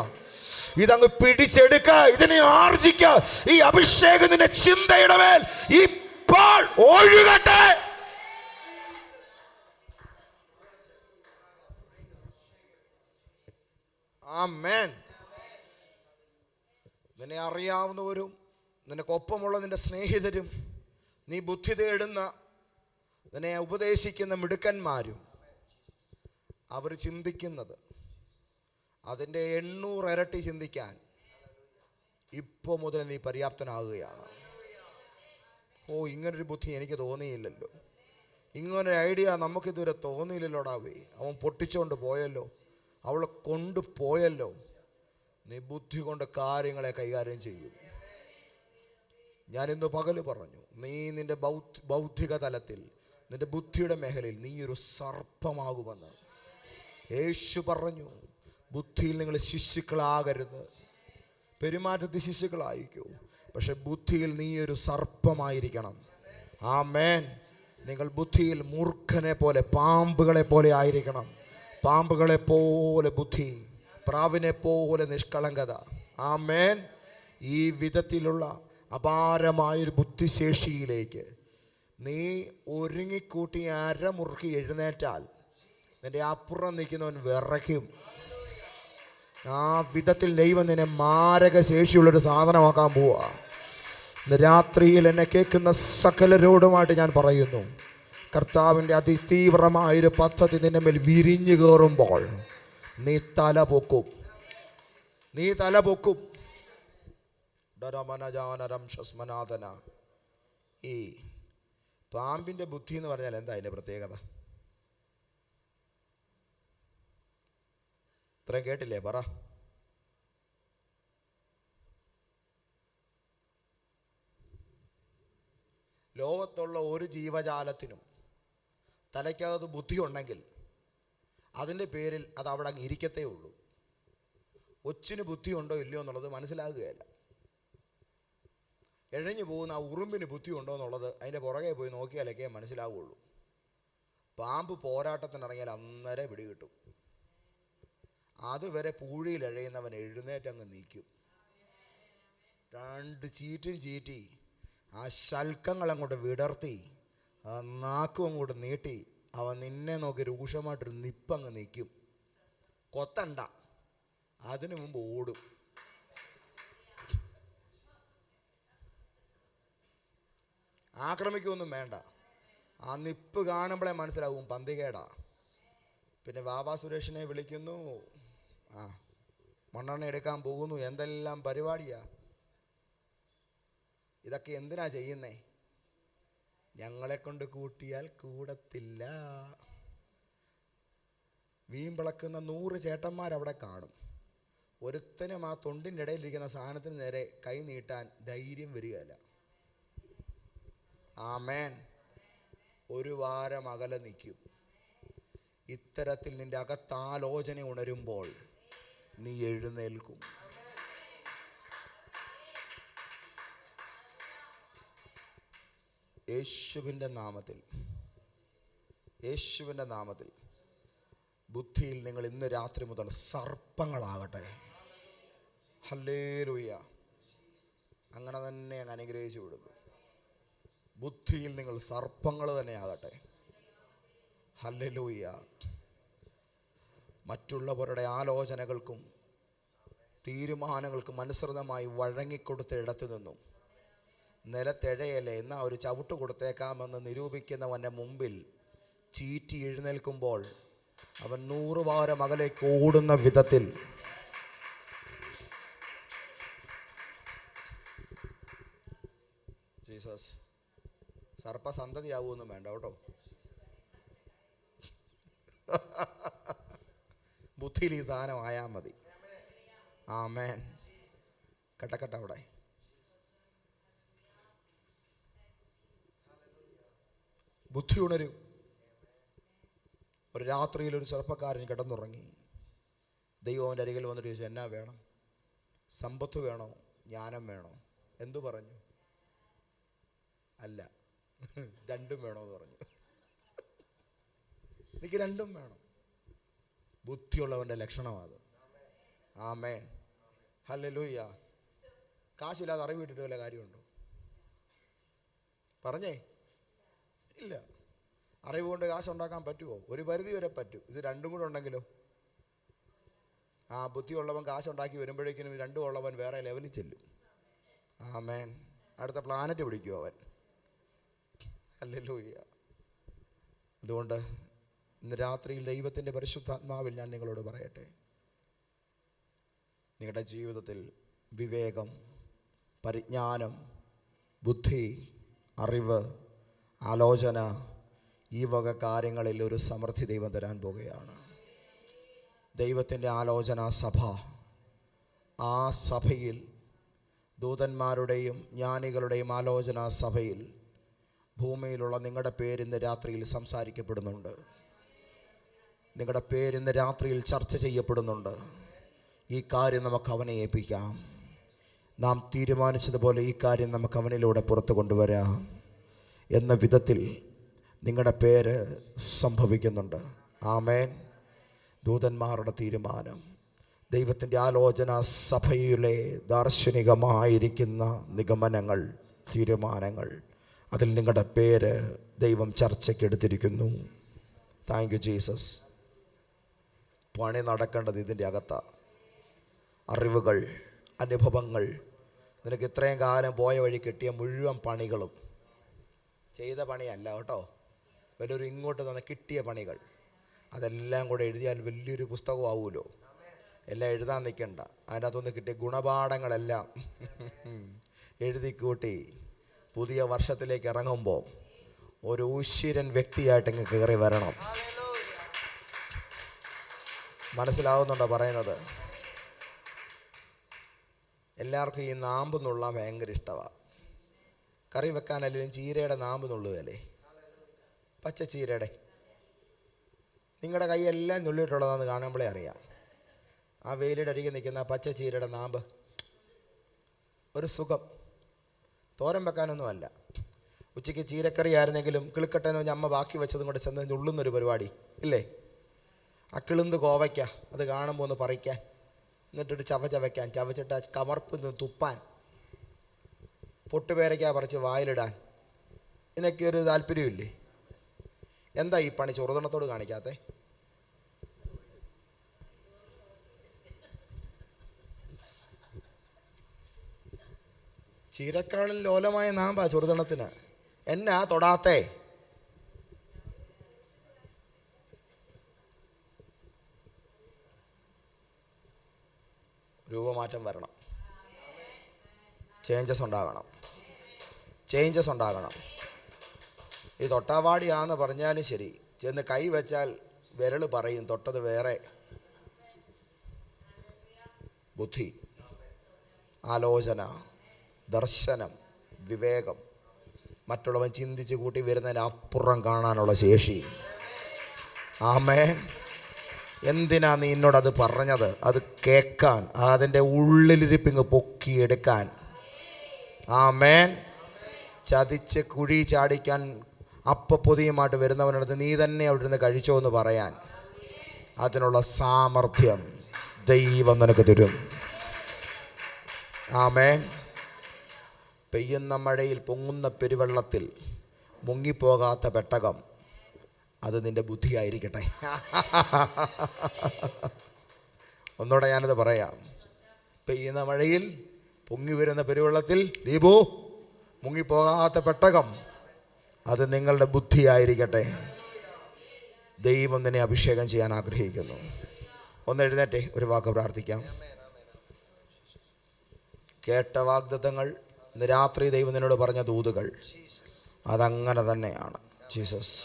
ഇതങ്ങ് പിടിച്ചെടുക്ക, ഇതിനെ ആർജിക്ക. ഈ അഭിഷേകം നിന്റെ ചിന്തയുടെ മേൽ ഇപ്പോൾ ഒഴുകട്ടെ. ആമേൻ. നിന്നെ അറിയാവുന്നവരും നിനക്കൊപ്പമുള്ള നിന്റെ സ്നേഹിതരും നീ ബുദ്ധി തേടുന്ന നിന്നെ ഉപദേശിക്കുന്ന മിടുക്കന്മാരും അവർ ചിന്തിക്കുന്നത് അതിൻ്റെ 800 ഇരട്ടി ചിന്തിക്കാൻ ഇപ്പോൾ മുതൽ നീ പര്യാപ്തനാകുകയാണ്. ഇങ്ങനൊരു ബുദ്ധി എനിക്ക് തോന്നിയില്ലല്ലോ, ഇങ്ങനൊരു ഐഡിയ നമുക്കിതുവരെ തോന്നിയില്ലല്ലോടാവേ. അവൻ പൊട്ടിച്ചുകൊണ്ട് പോയല്ലോ, അവളെ കൊണ്ടുപോയല്ലോ. നീ ബുദ്ധി കൊണ്ട് കാര്യങ്ങളെ കൈകാര്യം ചെയ്യും. ഞാനിന്ന് പകല് പറഞ്ഞു, നീ നിന്റെ ബൗദ്ധിക തലത്തിൽ നിന്റെ ബുദ്ധിയുടെ മേഖലയിൽ നീ ഒരു സർപ്പമാകുമെന്ന് യേശു പറഞ്ഞു. ബുദ്ധിയിൽ നിങ്ങൾ ശിശുക്കളാകരുത്. പെരുമാറ്റത്തിൽ ശിശുക്കളായിരിക്കൂ, പക്ഷെ ബുദ്ധിയിൽ നീ ഒരു സർപ്പമായിരിക്കണം. ആമേൻ. നിങ്ങൾ ബുദ്ധിയിൽ മൂർഖനെ പോലെ, പാമ്പുകളെ പോലെ ആയിരിക്കണം. പാമ്പുകളെ പോലെ ബുദ്ധി, പ്രാവിനെ പോലെ നിഷ്കളങ്കത. ആമേൻ. ഈ വിധത്തിലുള്ള അപാരമായൊരു ബുദ്ധിശേഷിയിലേക്ക് നീ ഒരുങ്ങിക്കൂട്ടി അരമുറുക്കി എഴുന്നേറ്റാൽ നിന്റെ അപ്പുറം നിൽക്കുന്നവൻ വിറയ്ക്കും. ആ വിധത്തിൽ ദൈവം നിന്നെ മാരക ശേഷിയുള്ളൊരു സാധനമാക്കാൻ പോവാ. ഇന്ന് രാത്രിയിൽ എന്നെ കേൾക്കുന്ന സകലരോടുമായിട്ട് ഞാൻ പറയുന്നു, കർത്താവിൻ്റെ അതിതീവ്രമായൊരു പദ്ധതി നിന്റെ മേൽ വിരിഞ്ഞു കയറുമ്പോൾ നീ തല പൊക്കും. ഈ പാമ്പിൻ്റെ ബുദ്ധി എന്ന് പറഞ്ഞാൽ എന്താ അതിൻ്റെ പ്രത്യേകത? ഇത്രയും കേട്ടില്ലേ? പറ. ലോകത്തുള്ള ഒരു ജീവജാലത്തിനും തലയ്ക്കകത്ത് ബുദ്ധി ഉണ്ടെങ്കിൽ അതിൻ്റെ പേരിൽ അത് അവിടെ അങ്ങ് ഇരിക്കത്തേ ഉള്ളൂ. ഒച്ചിന് ബുദ്ധി ഉണ്ടോ ഇല്ലയോ എന്നുള്ളത് മനസ്സിലാകുകയല്ല. എഴഞ്ഞു പോകുന്ന ആ ഉറുമ്പിന് ബുദ്ധി ഉണ്ടോ എന്നുള്ളത് അതിൻ്റെ പുറകെ പോയി നോക്കിയാലൊക്കെ മനസ്സിലാവുള്ളൂ. പാമ്പ് പോരാട്ടത്തിനിറങ്ങിയാൽ അന്നേരം പിടികിട്ടും. അതുവരെ പൂഴിയിൽ എഴയുന്നവൻ എഴുന്നേറ്റങ്ങ് നിൽക്കും. രണ്ട് ചീറ്റും ചീറ്റി ആ ശൽക്കങ്ങളങ്ങോട്ട് വിടർത്തി ആ നാക്കും അങ്ങോട്ട് നീട്ടി അവൻ നിന്നെ നോക്കി രൂക്ഷമായിട്ടൊരു നിപ്പങ്ങ് നിൽക്കും. കൊത്തണ്ട, അതിനു മുമ്പ് ഓടും. ആക്രമിക്കൊന്നും വേണ്ട, ആ നിപ്പ് കാണുമ്പോഴേ മനസ്സിലാവും പന്തികേടാ. പിന്നെ വാവാ സുരേഷിനെ വിളിക്കുന്നു, ആ മണ്ണെണ്ണ എടുക്കാൻ പോകുന്നു, എന്തെല്ലാം പരിപാടിയാ. ഇതൊക്കെ എന്തിനാ ചെയ്യുന്നേ? ഞങ്ങളെ കൊണ്ട് കൂട്ടിയാൽ കൂടത്തില്ല. വീമ്പിളക്കുന്ന 100 ചേട്ടന്മാരവിടെ കാണും. ഒരുത്തനും ആ തൊണ്ടിൻ്റെ ഇടയിലിരിക്കുന്ന സാധനത്തിന് നേരെ കൈ നീട്ടാൻ ധൈര്യം വരികയില്ല. ആമേൻ. ഒരു വാരം അകലെ നിൽക്കും. ഇത്തരത്തിൽ നിന്റെ അകത്താലോചന ഉണരുമ്പോൾ നീ എഴുന്നേൽക്കും. യേശുവിൻ്റെ നാമത്തിൽ ബുദ്ധിയിൽ നിങ്ങൾ ഇന്ന് രാത്രി മുതൽ സർപ്പങ്ങളാകട്ടെ. ഹല്ലേലൂയ. അങ്ങനെ തന്നെ അങ്ങ് അനുഗ്രഹിച്ചു വിടുന്നു. ബുദ്ധിയിൽ നിങ്ങൾ സർപ്പങ്ങൾ തന്നെ ആകട്ടെ. ഹല്ലേലൂയ. മറ്റുള്ളവരുടെ ആലോചനകൾക്കും തീരുമാനങ്ങൾക്കും അനുസൃതമായി വഴങ്ങിക്കൊടുത്ത ഇടത്തു നിന്നും നിലത്തെഴയല്ലേ എന്നാൽ ഒരു ചവിട്ട് കൊടുത്തേക്കാമെന്ന് നിരൂപിക്കുന്നവൻ്റെ മുമ്പിൽ ചീറ്റി എഴുന്നേൽക്കുമ്പോൾ അവൻ 100 വാരം അകലേക്ക് ഓടുന്ന വിധത്തിൽ ജീസസ് സർപ്പസന്തതിയാവുമെന്നും വേണ്ട കേട്ടോ. ബുദ്ധിയിൽ ഈ സാധനം ആയാൽ മതി. ആമേൻ. കട്ടക്കട്ട അവിടെ. ബുദ്ധി ഉണരും. ഒരു രാത്രിയിൽ ഒരു ചെറുപ്പക്കാരൻ കിടന്നുറങ്ങി. ദൈവം അവൻ്റെ അരികിൽ വന്നിട്ട് ചോദിച്ചു, എന്നാ വേണം? സമ്പത്ത് വേണോ, ജ്ഞാനം വേണോ? എന്തു പറഞ്ഞു? അല്ല, രണ്ടും വേണമെന്ന് പറഞ്ഞു. എനിക്ക് രണ്ടും വേണം. ബുദ്ധിയുള്ളവൻ്റെ ലക്ഷണമാണ്. ആമേൻ. ഹല്ലേലൂയ. കാശില്ലാതെ അറിവ് കിട്ടിയിട്ട് വല്ല കാര്യമുണ്ടോ? പറഞ്ഞേ ഇല്ല. അറിവ് കൊണ്ട് കാശുണ്ടാക്കാൻ പറ്റുമോ? ഒരു പരിധി വരെ പറ്റും. ഇത് രണ്ടും കൂടെ ഉണ്ടെങ്കിലോ? ആ ബുദ്ധിയുള്ളവൻ കാശുണ്ടാക്കി വരുമ്പോഴേക്കിനും രണ്ടും ഉള്ളവൻ വേറെ ലെവലിൽ ചെല്ലും. ആമേൻ. അടുത്ത പ്ലാനറ്റ് പിടിക്കും അവൻ. ഹല്ലേലൂയ. അതുകൊണ്ട് ഇന്ന് രാത്രിയിൽ ദൈവത്തിൻ്റെ പരിശുദ്ധാത്മാവിൽ ഞാൻ നിങ്ങളോട് പറയട്ടെ, നിങ്ങളുടെ ജീവിതത്തിൽ വിവേകം, പരിജ്ഞാനം, ബുദ്ധി, അറിവ്, ആലോചന, ഈ വക കാര്യങ്ങളിൽ ഒരു സമൃദ്ധി ദൈവം തരാൻ പോകുകയാണ്. ദൈവത്തിൻ്റെ ആലോചന സഭ, ആ സഭയിൽ ദൂതന്മാരുടെയും ജ്ഞാനികളുടെയും ആലോചന സഭയിൽ ഭൂമിയിലുള്ള നിങ്ങളുടെ പേരിന്ന് രാത്രിയിൽ സംസാരിക്കപ്പെടുന്നുണ്ട്. നിങ്ങളുടെ പേരിന്ന് രാത്രിയിൽ ചർച്ച ചെയ്യപ്പെടുന്നുണ്ട്. ഈ കാര്യം നമുക്ക് അവനെ ഏൽപ്പിക്കാം. നാം തീരുമാനിച്ചതുപോലെ ഈ കാര്യം നമുക്ക് അവനിലൂടെ പുറത്തു കൊണ്ടുവരാം എന്ന വിധത്തിൽ നിങ്ങളുടെ പേര് സംഭവിക്കുന്നുണ്ട്. ആമേൻ. ദൂതന്മാരുടെ തീരുമാനം, ദൈവത്തിൻ്റെ ആലോചന സഭയിലെ ദാർശനികമായിരിക്കുന്ന നിഗമനങ്ങൾ, തീരുമാനങ്ങൾ, അതിൽ നിങ്ങളുടെ പേര് ദൈവം ചർച്ചയ്ക്കെടുത്തിരിക്കുന്നു. Thank you Jesus. പണി നടക്കേണ്ടത് ഇതിൻ്റെ അകത്താണ്. അറിവുകൾ, അനുഭവങ്ങൾ, നിനക്ക് ഇത്രയും കാലം പോയ വഴി കിട്ടിയ മുഴുവൻ പണികളും ചെയ്ത പണിയല്ല കേട്ടോ, വലിയൊരു ഇങ്ങോട്ട് തന്നെ കിട്ടിയ പണികൾ, അതെല്ലാം കൂടെ എഴുതിയാൽ വലിയൊരു പുസ്തകമാവുമല്ലോ. എല്ലാം എഴുതാൻ നിൽക്കണ്ട. അതിനകത്തുനിന്ന് കിട്ടിയ ഗുണപാഠങ്ങളെല്ലാം എഴുതിക്കൂട്ടി പുതിയ വർഷത്തിലേക്ക് ഇറങ്ങുമ്പോൾ ഒരു ഉശിരൻ വ്യക്തിയായിട്ട് ഇങ്ങ് കയറി വരണം. മനസ്സിലാവുന്നുണ്ടോ പറയുന്നത്? എല്ലാവർക്കും ഈ നാമ്പ് നുള്ളാൻ ഭയങ്കര ഇഷ്ടമാണ്. കറി വെക്കാനല്ലെങ്കിലും ചീരയുടെ നാമ്പ് നുള്ളുകയല്ലേ, പച്ച ചീരയുടെ. നിങ്ങളുടെ കൈയെല്ലാം നുള്ളിയിട്ടുള്ളതാണെന്ന് കാണുമ്പോഴേ അറിയാം. ആ വെയിലിൻ്റെ അടിയിൽ നിൽക്കുന്ന പച്ച ചീരയുടെ നാമ്പ്, ഒരു സുഖം. തോരൻ വെക്കാനൊന്നും അല്ല. ഉച്ചയ്ക്ക് ചീരക്കറി ആയിരുന്നെങ്കിലും കിളുക്കട്ടെ എന്ന് പറഞ്ഞാൽ അമ്മ ബാക്കി വെച്ചതും കൂടെ ചെന്ന് ഉള്ളുന്നൊരു പരിപാടി ഇല്ലേ? ആ കിളുന്ത് കോവയ്ക്ക അത് കാണുമ്പോൾ ഒന്ന് പറിക്കാൻ, എന്നിട്ടൊരു ചവയ്ക്കാൻ, ചവച്ചിട്ട് ആ കമർപ്പ് തുപ്പാൻ, പൊട്ടുപേരയ്ക്ക പറിച്ച് വായിലിടാൻ, ഇതിനൊക്കെ ഒരു താല്പര്യമില്ലേ? എന്താ ഈ പണി ചെറുതണത്തോട് കാണിക്കാത്തെ? ചീരക്കാളിൽ ലോലമായ നാമ്പാ ചെറുതണത്തിന്. എന്നാ തൊടാത്തേ? രൂപമാറ്റം വരണം, ചേഞ്ചസ് ഉണ്ടാകണം. ഈ തൊട്ടാവാടിയാന്ന് പറഞ്ഞാലും ശരി, ചെന്ന് കൈ വെച്ചാൽ വിരൽ പറയും തൊട്ടത് വേറെ. ബുദ്ധി, ആലോചന, ദർശനം, വിവേകം, മറ്റുള്ളവൻ ചിന്തിച്ച് കൂട്ടി വരുന്നതിന് അപ്പുറം കാണാനുള്ള ശേഷി. ആമേൻ. എന്തിനാ നീ എന്നോടത് പറഞ്ഞത്? അത് കേൾക്കാൻ, അതിൻ്റെ ഉള്ളിലിരിപ്പിങ്ങ് പൊക്കിയെടുക്കാൻ. ആമേൻ. ചതിച്ച് കുഴി ചാടിക്കാൻ പൊതിയുമായിട്ട് വരുന്നവനടുത്ത് നീ തന്നെ അവിടെ നിന്ന് കഴിച്ചോ എന്ന് പറയാൻ അതിനുള്ള സാമർഥ്യം ദൈവം നിനക്ക് തരും. ആമേൻ. പെയ്യുന്ന മഴയിൽ പൊങ്ങുന്ന പെരുവെള്ളത്തിൽ മുങ്ങിപ്പോകാത്ത പെട്ടകം, അത് നിന്റെ ബുദ്ധിയായിരിക്കട്ടെ. ഒന്നുകൂടെ ഞാനത് പറയാം. പെയ്യുന്ന മഴയിൽ പൊങ്ങി വരുന്ന പെരുവെള്ളത്തിൽ ദീപു മുങ്ങിപ്പോകാത്ത പെട്ടകം, അത് നിങ്ങളുടെ ബുദ്ധിയായിരിക്കട്ടെ. ദൈവം നിന്നെ അഭിഷേകം ചെയ്യാൻ ആഗ്രഹിക്കുന്നു. ഒന്ന് എഴുന്നേറ്റെ ഒരു വാക്ക് പ്രാർത്ഥിക്കാം. കേട്ട വാഗ്ദത്തങ്ങൾ, ഇന്ന് രാത്രി ദൈവം നിന്നോട് പറഞ്ഞ ദൂതുകൾ, അതങ്ങനെ തന്നെയാണ്. ജീസസ്,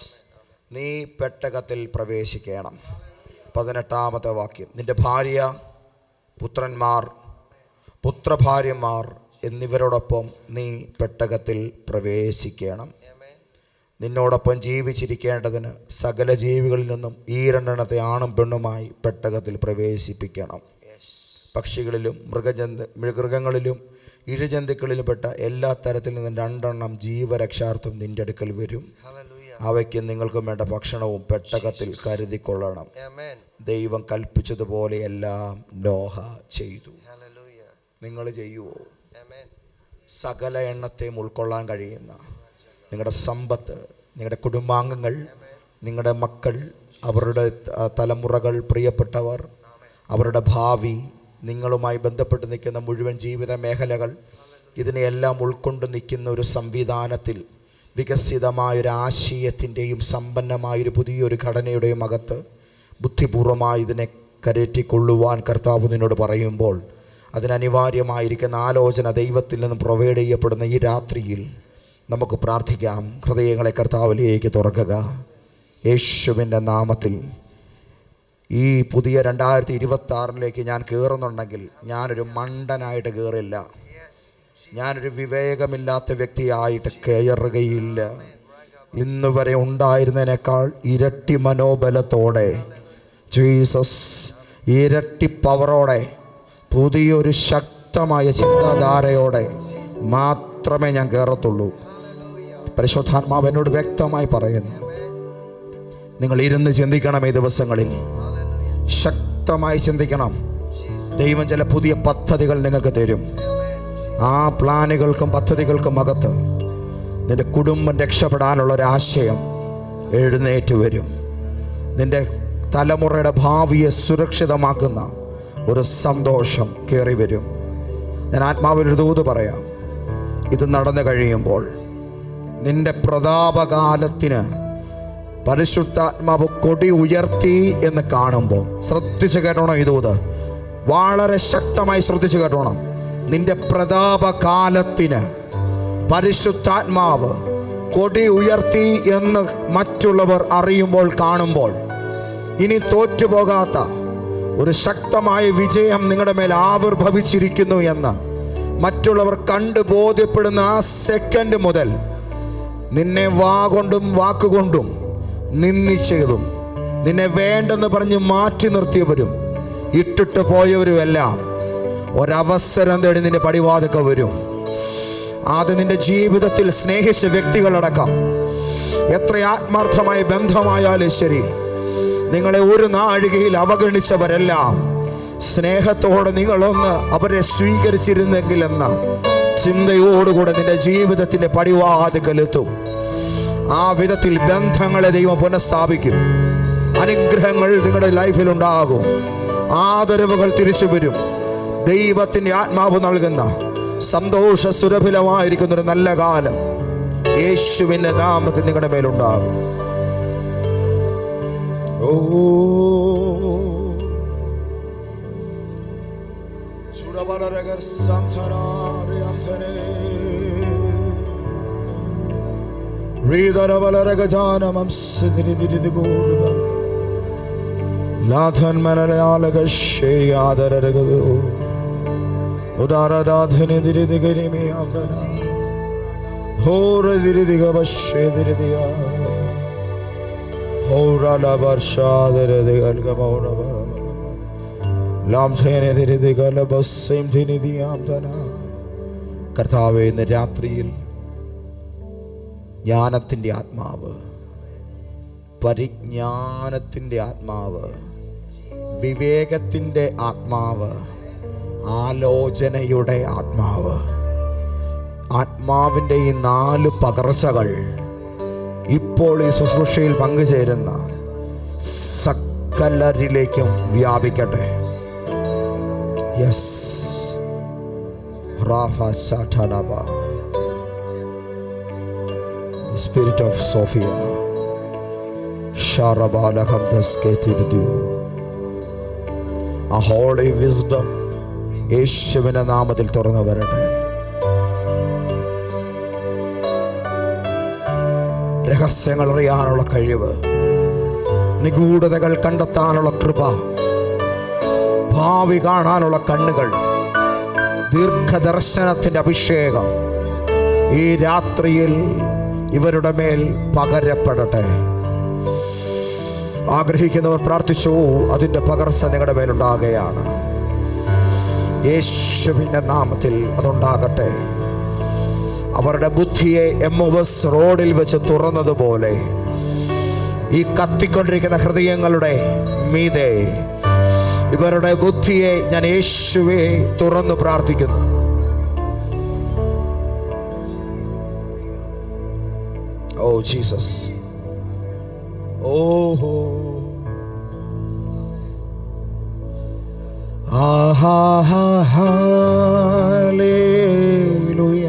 നീ പെട്ടകത്തിൽ പ്രവേശിക്കണം. 18-ാമത്തെ വാക്യം, നിന്റെ ഭാര്യ, പുത്രന്മാർ, പുത്രഭാര്യമാർ എന്നിവരോടൊപ്പം നീ പെട്ടകത്തിൽ പ്രവേശിക്കണം. നിന്നോടൊപ്പം ജീവിച്ചിരിക്കേണ്ടതിന് സകല ജീവികളിൽ നിന്നും ഈ 2 ആണും പെണ്ണുമായി പെട്ടകത്തിൽ പ്രവേശിപ്പിക്കണം. പക്ഷികളിലും മൃഗങ്ങളിലും ഇഴജന്തുക്കളിലും പെട്ട എല്ലാ തരത്തിൽ നിന്നും 2 ജീവരക്ഷാർത്ഥം നിന്റെ അടുക്കൽ വരും. അവയ്ക്ക് നിങ്ങൾക്കും വേണ്ട ഭക്ഷണവും പെട്ടകത്തിൽ കരുതിക്കൊള്ളണം. ദൈവം കൽപ്പിച്ചതുപോലെ എല്ലാം നോഹ ചെയ്തു. നിങ്ങൾ ചെയ്യുവോ? സകല എണ്ണത്തെയും ഉൾക്കൊള്ളാൻ കഴിയുന്ന നിങ്ങളുടെ സമ്പത്ത്, നിങ്ങളുടെ കുടുംബാംഗങ്ങൾ, നിങ്ങളുടെ മക്കൾ, അവരുടെ തലമുറകൾ, പ്രിയപ്പെട്ടവർ, അവരുടെ ഭാവി, നിങ്ങളുമായി ബന്ധപ്പെട്ട് നിൽക്കുന്ന മുഴുവൻ ജീവിത മേഖലകൾ, ഇതിനെയെല്ലാം ഉൾക്കൊണ്ട് നിൽക്കുന്ന ഒരു സംവിധാനത്തിൽ വികസിതമായൊരു ആശയത്തിൻ്റെയും സമ്പന്നമായൊരു പുതിയൊരു ഘടനയുടെയും അകത്ത് ബുദ്ധിപൂർവമായി ഇതിനെ കരറ്റിക്കൊള്ളുവാൻ കർത്താവ് നിന്നോട് പറയുമ്പോൾ അതിനനിവാര്യമായിരിക്കുന്ന ആലോചന ദൈവത്തിൽ നിന്ന് പ്രൊവൈഡ് ചെയ്യപ്പെടുന്ന ഈ രാത്രിയിൽ നമുക്ക് പ്രാർത്ഥിക്കാം. ഹൃദയങ്ങളെ കർത്താവിലേക്ക് തുറക്കുക. യേശുവിൻ്റെ നാമത്തിൽ ഈ പുതിയ 2026 ഞാൻ കയറുന്നുണ്ടെങ്കിൽ ഞാനൊരു മണ്ടനായിട്ട് കയറില്ല, ഞാനൊരു വിവേകമില്ലാത്ത വ്യക്തിയായിട്ട് കയറുകയില്ല. ഇന്ന് വരെ ഉണ്ടായിരുന്നതിനേക്കാൾ ഇരട്ടി മനോബലത്തോടെ, ജീസസ്, ഇരട്ടി പവറോടെ, പുതിയൊരു ശക്തമായ ചിന്താധാരയോടെ മാത്രമേ ഞാൻ കയറത്തുള്ളൂ. പരിശുദ്ധാത്മാവ് എന്നോട് വ്യക്തമായി പറയുന്നു, നിങ്ങൾ ഇരുന്ന് ചിന്തിക്കണം. ഈ ദിവസങ്ങളിൽ ശക്തമായി ചിന്തിക്കണം. ദൈവം ചില പുതിയ പദ്ധതികൾ നിങ്ങൾക്ക് തരും. ആ പ്ലാനുകൾക്കും പദ്ധതികൾക്കും അകത്ത് നിന്റെ കുടുംബം രക്ഷപ്പെടാനുള്ളൊരാശയം എഴുന്നേറ്റ് വരും. നിന്റെ തലമുറയുടെ ഭാവിയെ സുരക്ഷിതമാക്കുന്ന ഒരു സന്തോഷം കയറി വരും. ഞാൻ ആത്മാവിനൊരു ദൂത് പറയാം. ഇത് നടന്നു കഴിയുമ്പോൾ നിന്റെ പ്രതാപകാലത്തിന് പരിശുദ്ധാത്മാവ് കൊടി ഉയർത്തി എന്ന് കാണുമ്പോൾ ശ്രദ്ധിച്ച് കേട്ടോണം. ഈ ദൂത് വളരെ ശക്തമായി ശ്രദ്ധിച്ച് കേട്ടോണം. നിന്റെ പ്രതാപകാലത്തിന് പരിശുദ്ധാത്മാവ് കൊടി ഉയർത്തി എന്ന് മറ്റുള്ളവർ അറിയുമ്പോൾ, കാണുമ്പോൾ, ഇനി തോറ്റുപോകാത്ത ഒരു ശക്തമായ വിജയം നിങ്ങളുടെ മേൽ ആവിർഭവിച്ചിരിക്കുന്നു എന്ന് മറ്റുള്ളവർ കണ്ട് ബോധ്യപ്പെടുന്ന ആ സെക്കൻഡ് മുതൽ നിന്നെ വാകൊണ്ടും വാക്കുകൊണ്ടും നിന്ദിച്ചതും നിന്നെ വേണ്ടെന്ന് പറഞ്ഞ് മാറ്റി നിർത്തിയവരും ഇട്ടിട്ട് പോയവരുമെല്ലാം ഒരവസരം തേടി നിന്റെ പടിവാതിൽക്കൽ വരും. ആദ്യം നിന്റെ ജീവിതത്തിൽ സ്നേഹിച്ച വ്യക്തികളടക്കം എത്ര ആത്മാർത്ഥമായ ബന്ധമായാലും ശരി, നിങ്ങളെ ഒരു നാഴികയിൽ അവഗണിച്ചവരെല്ലാം സ്നേഹത്തോടെ നിങ്ങളൊന്ന് അവരെ സ്വീകരിച്ചിരുന്നെങ്കിൽ എന്ന ചിന്തയോടുകൂടെ നിന്റെ ജീവിതത്തിന്റെ പടിവാതിക്കലെത്തും. ആ വിധത്തിൽ ബന്ധങ്ങളെ ദൈവം പുനഃസ്ഥാപിക്കും. അനുഗ്രഹങ്ങൾ നിങ്ങളുടെ ലൈഫിൽ ഉണ്ടാകും. ആദരവുകൾ തിരിച്ചു വരും. ദൈവത്തിന്റെ ആത്മാവ് നൽകുന്ന സന്തോഷ സുരഭിലമായിരിക്കുന്ന ഒരു നല്ല കാലം യേശുവിന്റെ നാമത്തിൽ നിങ്ങളുടെ മേലുണ്ടാകും. ഓ കർത്താവേ, ഇന്ന് രാത്രിയിൽ ജ്ഞാനത്തിൻ്റെ ആത്മാവ്, പരിജ്ഞാനത്തിൻ്റെ ആത്മാവ്, വിവേകത്തിൻ്റെ ആത്മാവ്, ആലോചനയുടെ ആത്മാവ്, ആത്മാവിൻ്റെ ഈ 4 പകർച്ചകൾ ഇപ്പോൾ ഈ ശുശ്രൂഷയിൽ പങ്കുചേരുന്ന സകലരിലേക്കും വ്യാപിക്കട്ടെ. Yes, the spirit of Sophia, Sharabalaham Dasketidu, a holy wisdom, യേശുവിന്റെ നാമത്തിൽ തുറന്നു വരട്ടെ. രഹസ്യങ്ങൾ അറിയാനുള്ള കഴിവ്, നിഗൂഢതകൾ കണ്ടെത്താനുള്ള കൃപ, ഭാവി കാണാനുള്ള കണ്ണുകൾ, ദീർഘദർശനത്തിന്റെ അഭിഷേകം ഈ രാത്രിയിൽ ഇവരുടെ മേൽ പകരപ്പെടട്ടെ. ആഗ്രഹിക്കുന്നവർ പ്രാർത്ഥിച്ചു, അതിൻ്റെ പകർച്ച നിങ്ങളുടെ മേലുണ്ടാകുകയാണ്. യേശുവിൻ്റെ നാമത്തിൽ അതുണ്ടാകട്ടെ. അവരുടെ ബുദ്ധിയെ എമ്മോവസ് റോഡിൽ വെച്ച് തുറന്നതുപോലെ ഈ കത്തിക്കൊണ്ടിരിക്കുന്ന ഹൃദയങ്ങളുടെ മീതെ ഇവരുടെ ബുദ്ധിയെ ഞാൻ യേശുവെ തുറന്നു പ്രാർത്ഥിക്കുന്നു. ഓ ജീസസ്, ഓഹോ, ഹല്ലേലൂയ,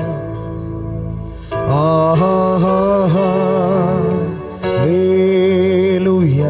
ഹല്ലേലൂയ,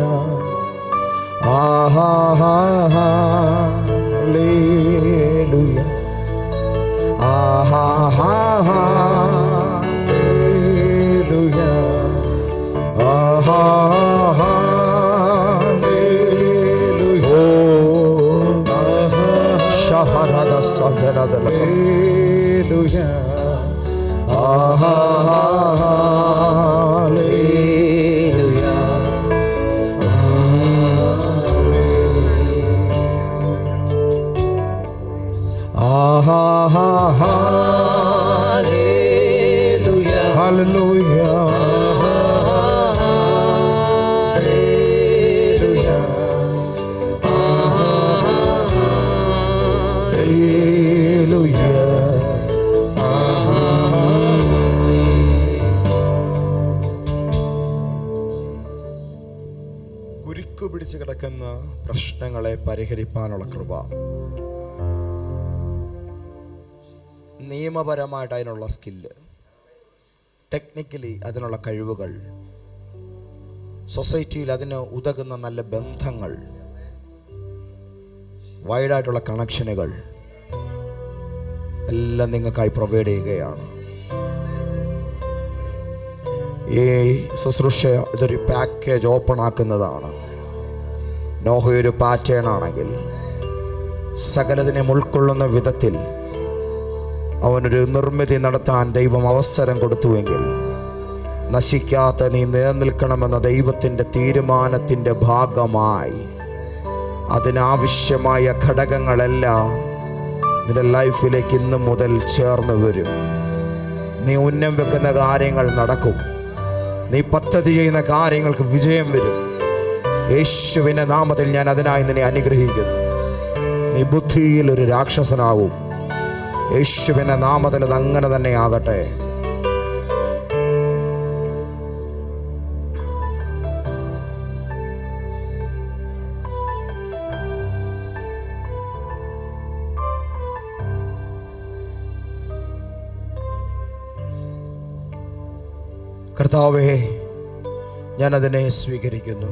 ഹല്ലേലൂയ, കുരുക്കു പിടിച്ച് കിടക്കുന്ന പ്രശ്നങ്ങളെ പരിഹരിക്കാനുള്ള കൃപ, നിയമപരമായിട്ട് അതിനുള്ള സ്കില്ല്, ടെക്നിക്കലി അതിനുള്ള കഴിവുകൾ, സൊസൈറ്റിയിൽ അതിന് ഉതകുന്ന നല്ല ബന്ധങ്ങൾ, വൈഡായിട്ടുള്ള കണക്ഷനുകൾ എല്ലാം നിങ്ങൾക്കായി പ്രൊവൈഡ് ചെയ്യുകയാണ്. ഈ ശുശ്രൂഷ ഇതൊരു പാക്കേജ് ഓപ്പൺ ആക്കുന്നതാണ്. നോഹയൊരു പാറ്റേൺ ആണെങ്കിൽ സകലതിനെ ഉൾക്കൊള്ളുന്ന വിധത്തിൽ അവനൊരു നിർമ്മിതി നടത്താൻ ദൈവം അവസരം കൊടുത്തുവെങ്കിൽ നശിക്കാത്ത നീ നിലനിൽക്കണമെന്ന ദൈവത്തിൻ്റെ തീരുമാനത്തിൻ്റെ ഭാഗമായി അതിനാവശ്യമായ ഘടകങ്ങളെല്ലാം നിന്റെ ലൈഫിലേക്ക് ഇന്ന് മുതൽ ചേർന്ന് വരും. നീ ഉന്നം വെക്കുന്ന കാര്യങ്ങൾ നടക്കും. നീ പദ്ധതി ചെയ്യുന്ന കാര്യങ്ങൾക്ക് വിജയം വരും. യേശുവിൻ്റെ നാമത്തിൽ ഞാൻ അതിനായി നിന്നെ അനുഗ്രഹിക്കുന്നു. നീ ബുദ്ധിയിൽ ഒരു രാക്ഷസനാവും. യേശുവിൻ്റെ നാമത്തിൽ അത് അങ്ങനെ തന്നെ ആകട്ടെ. കർത്താവേ, ഞാനതിനെ സ്വീകരിക്കുന്നു.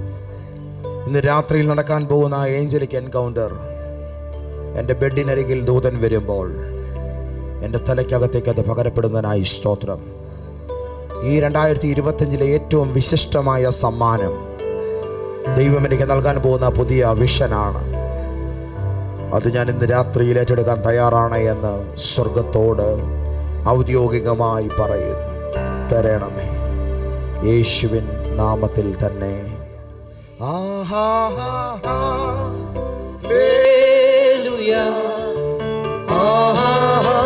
ഇന്ന് രാത്രിയിൽ നടക്കാൻ പോകുന്ന ആ ഏഞ്ചലിക് എൻകൗണ്ടർ, എൻ്റെ ബെഡിനരികിൽ ദൂതൻ വരുമ്പോൾ എൻ്റെ തലയ്ക്കകത്തേക്ക് അത് പകരപ്പെടുന്നതിനായി സ്തോത്രം. ഈ 2025 ഏറ്റവും വിശിഷ്ടമായ സമ്മാനം ദൈവം എനിക്ക് നൽകാൻ പോകുന്ന പുതിയ വിഷനാണ്. അത് ഞാൻ ഇന്ന് രാത്രിയിൽ ഏറ്റെടുക്കാൻ തയ്യാറാണ് എന്ന് സ്വർഗത്തോട് ഔദ്യോഗികമായി പറയുന്നു. തരണമേ, യേശുവിൻ നാമത്തിൽ തന്നെ. ആഹാ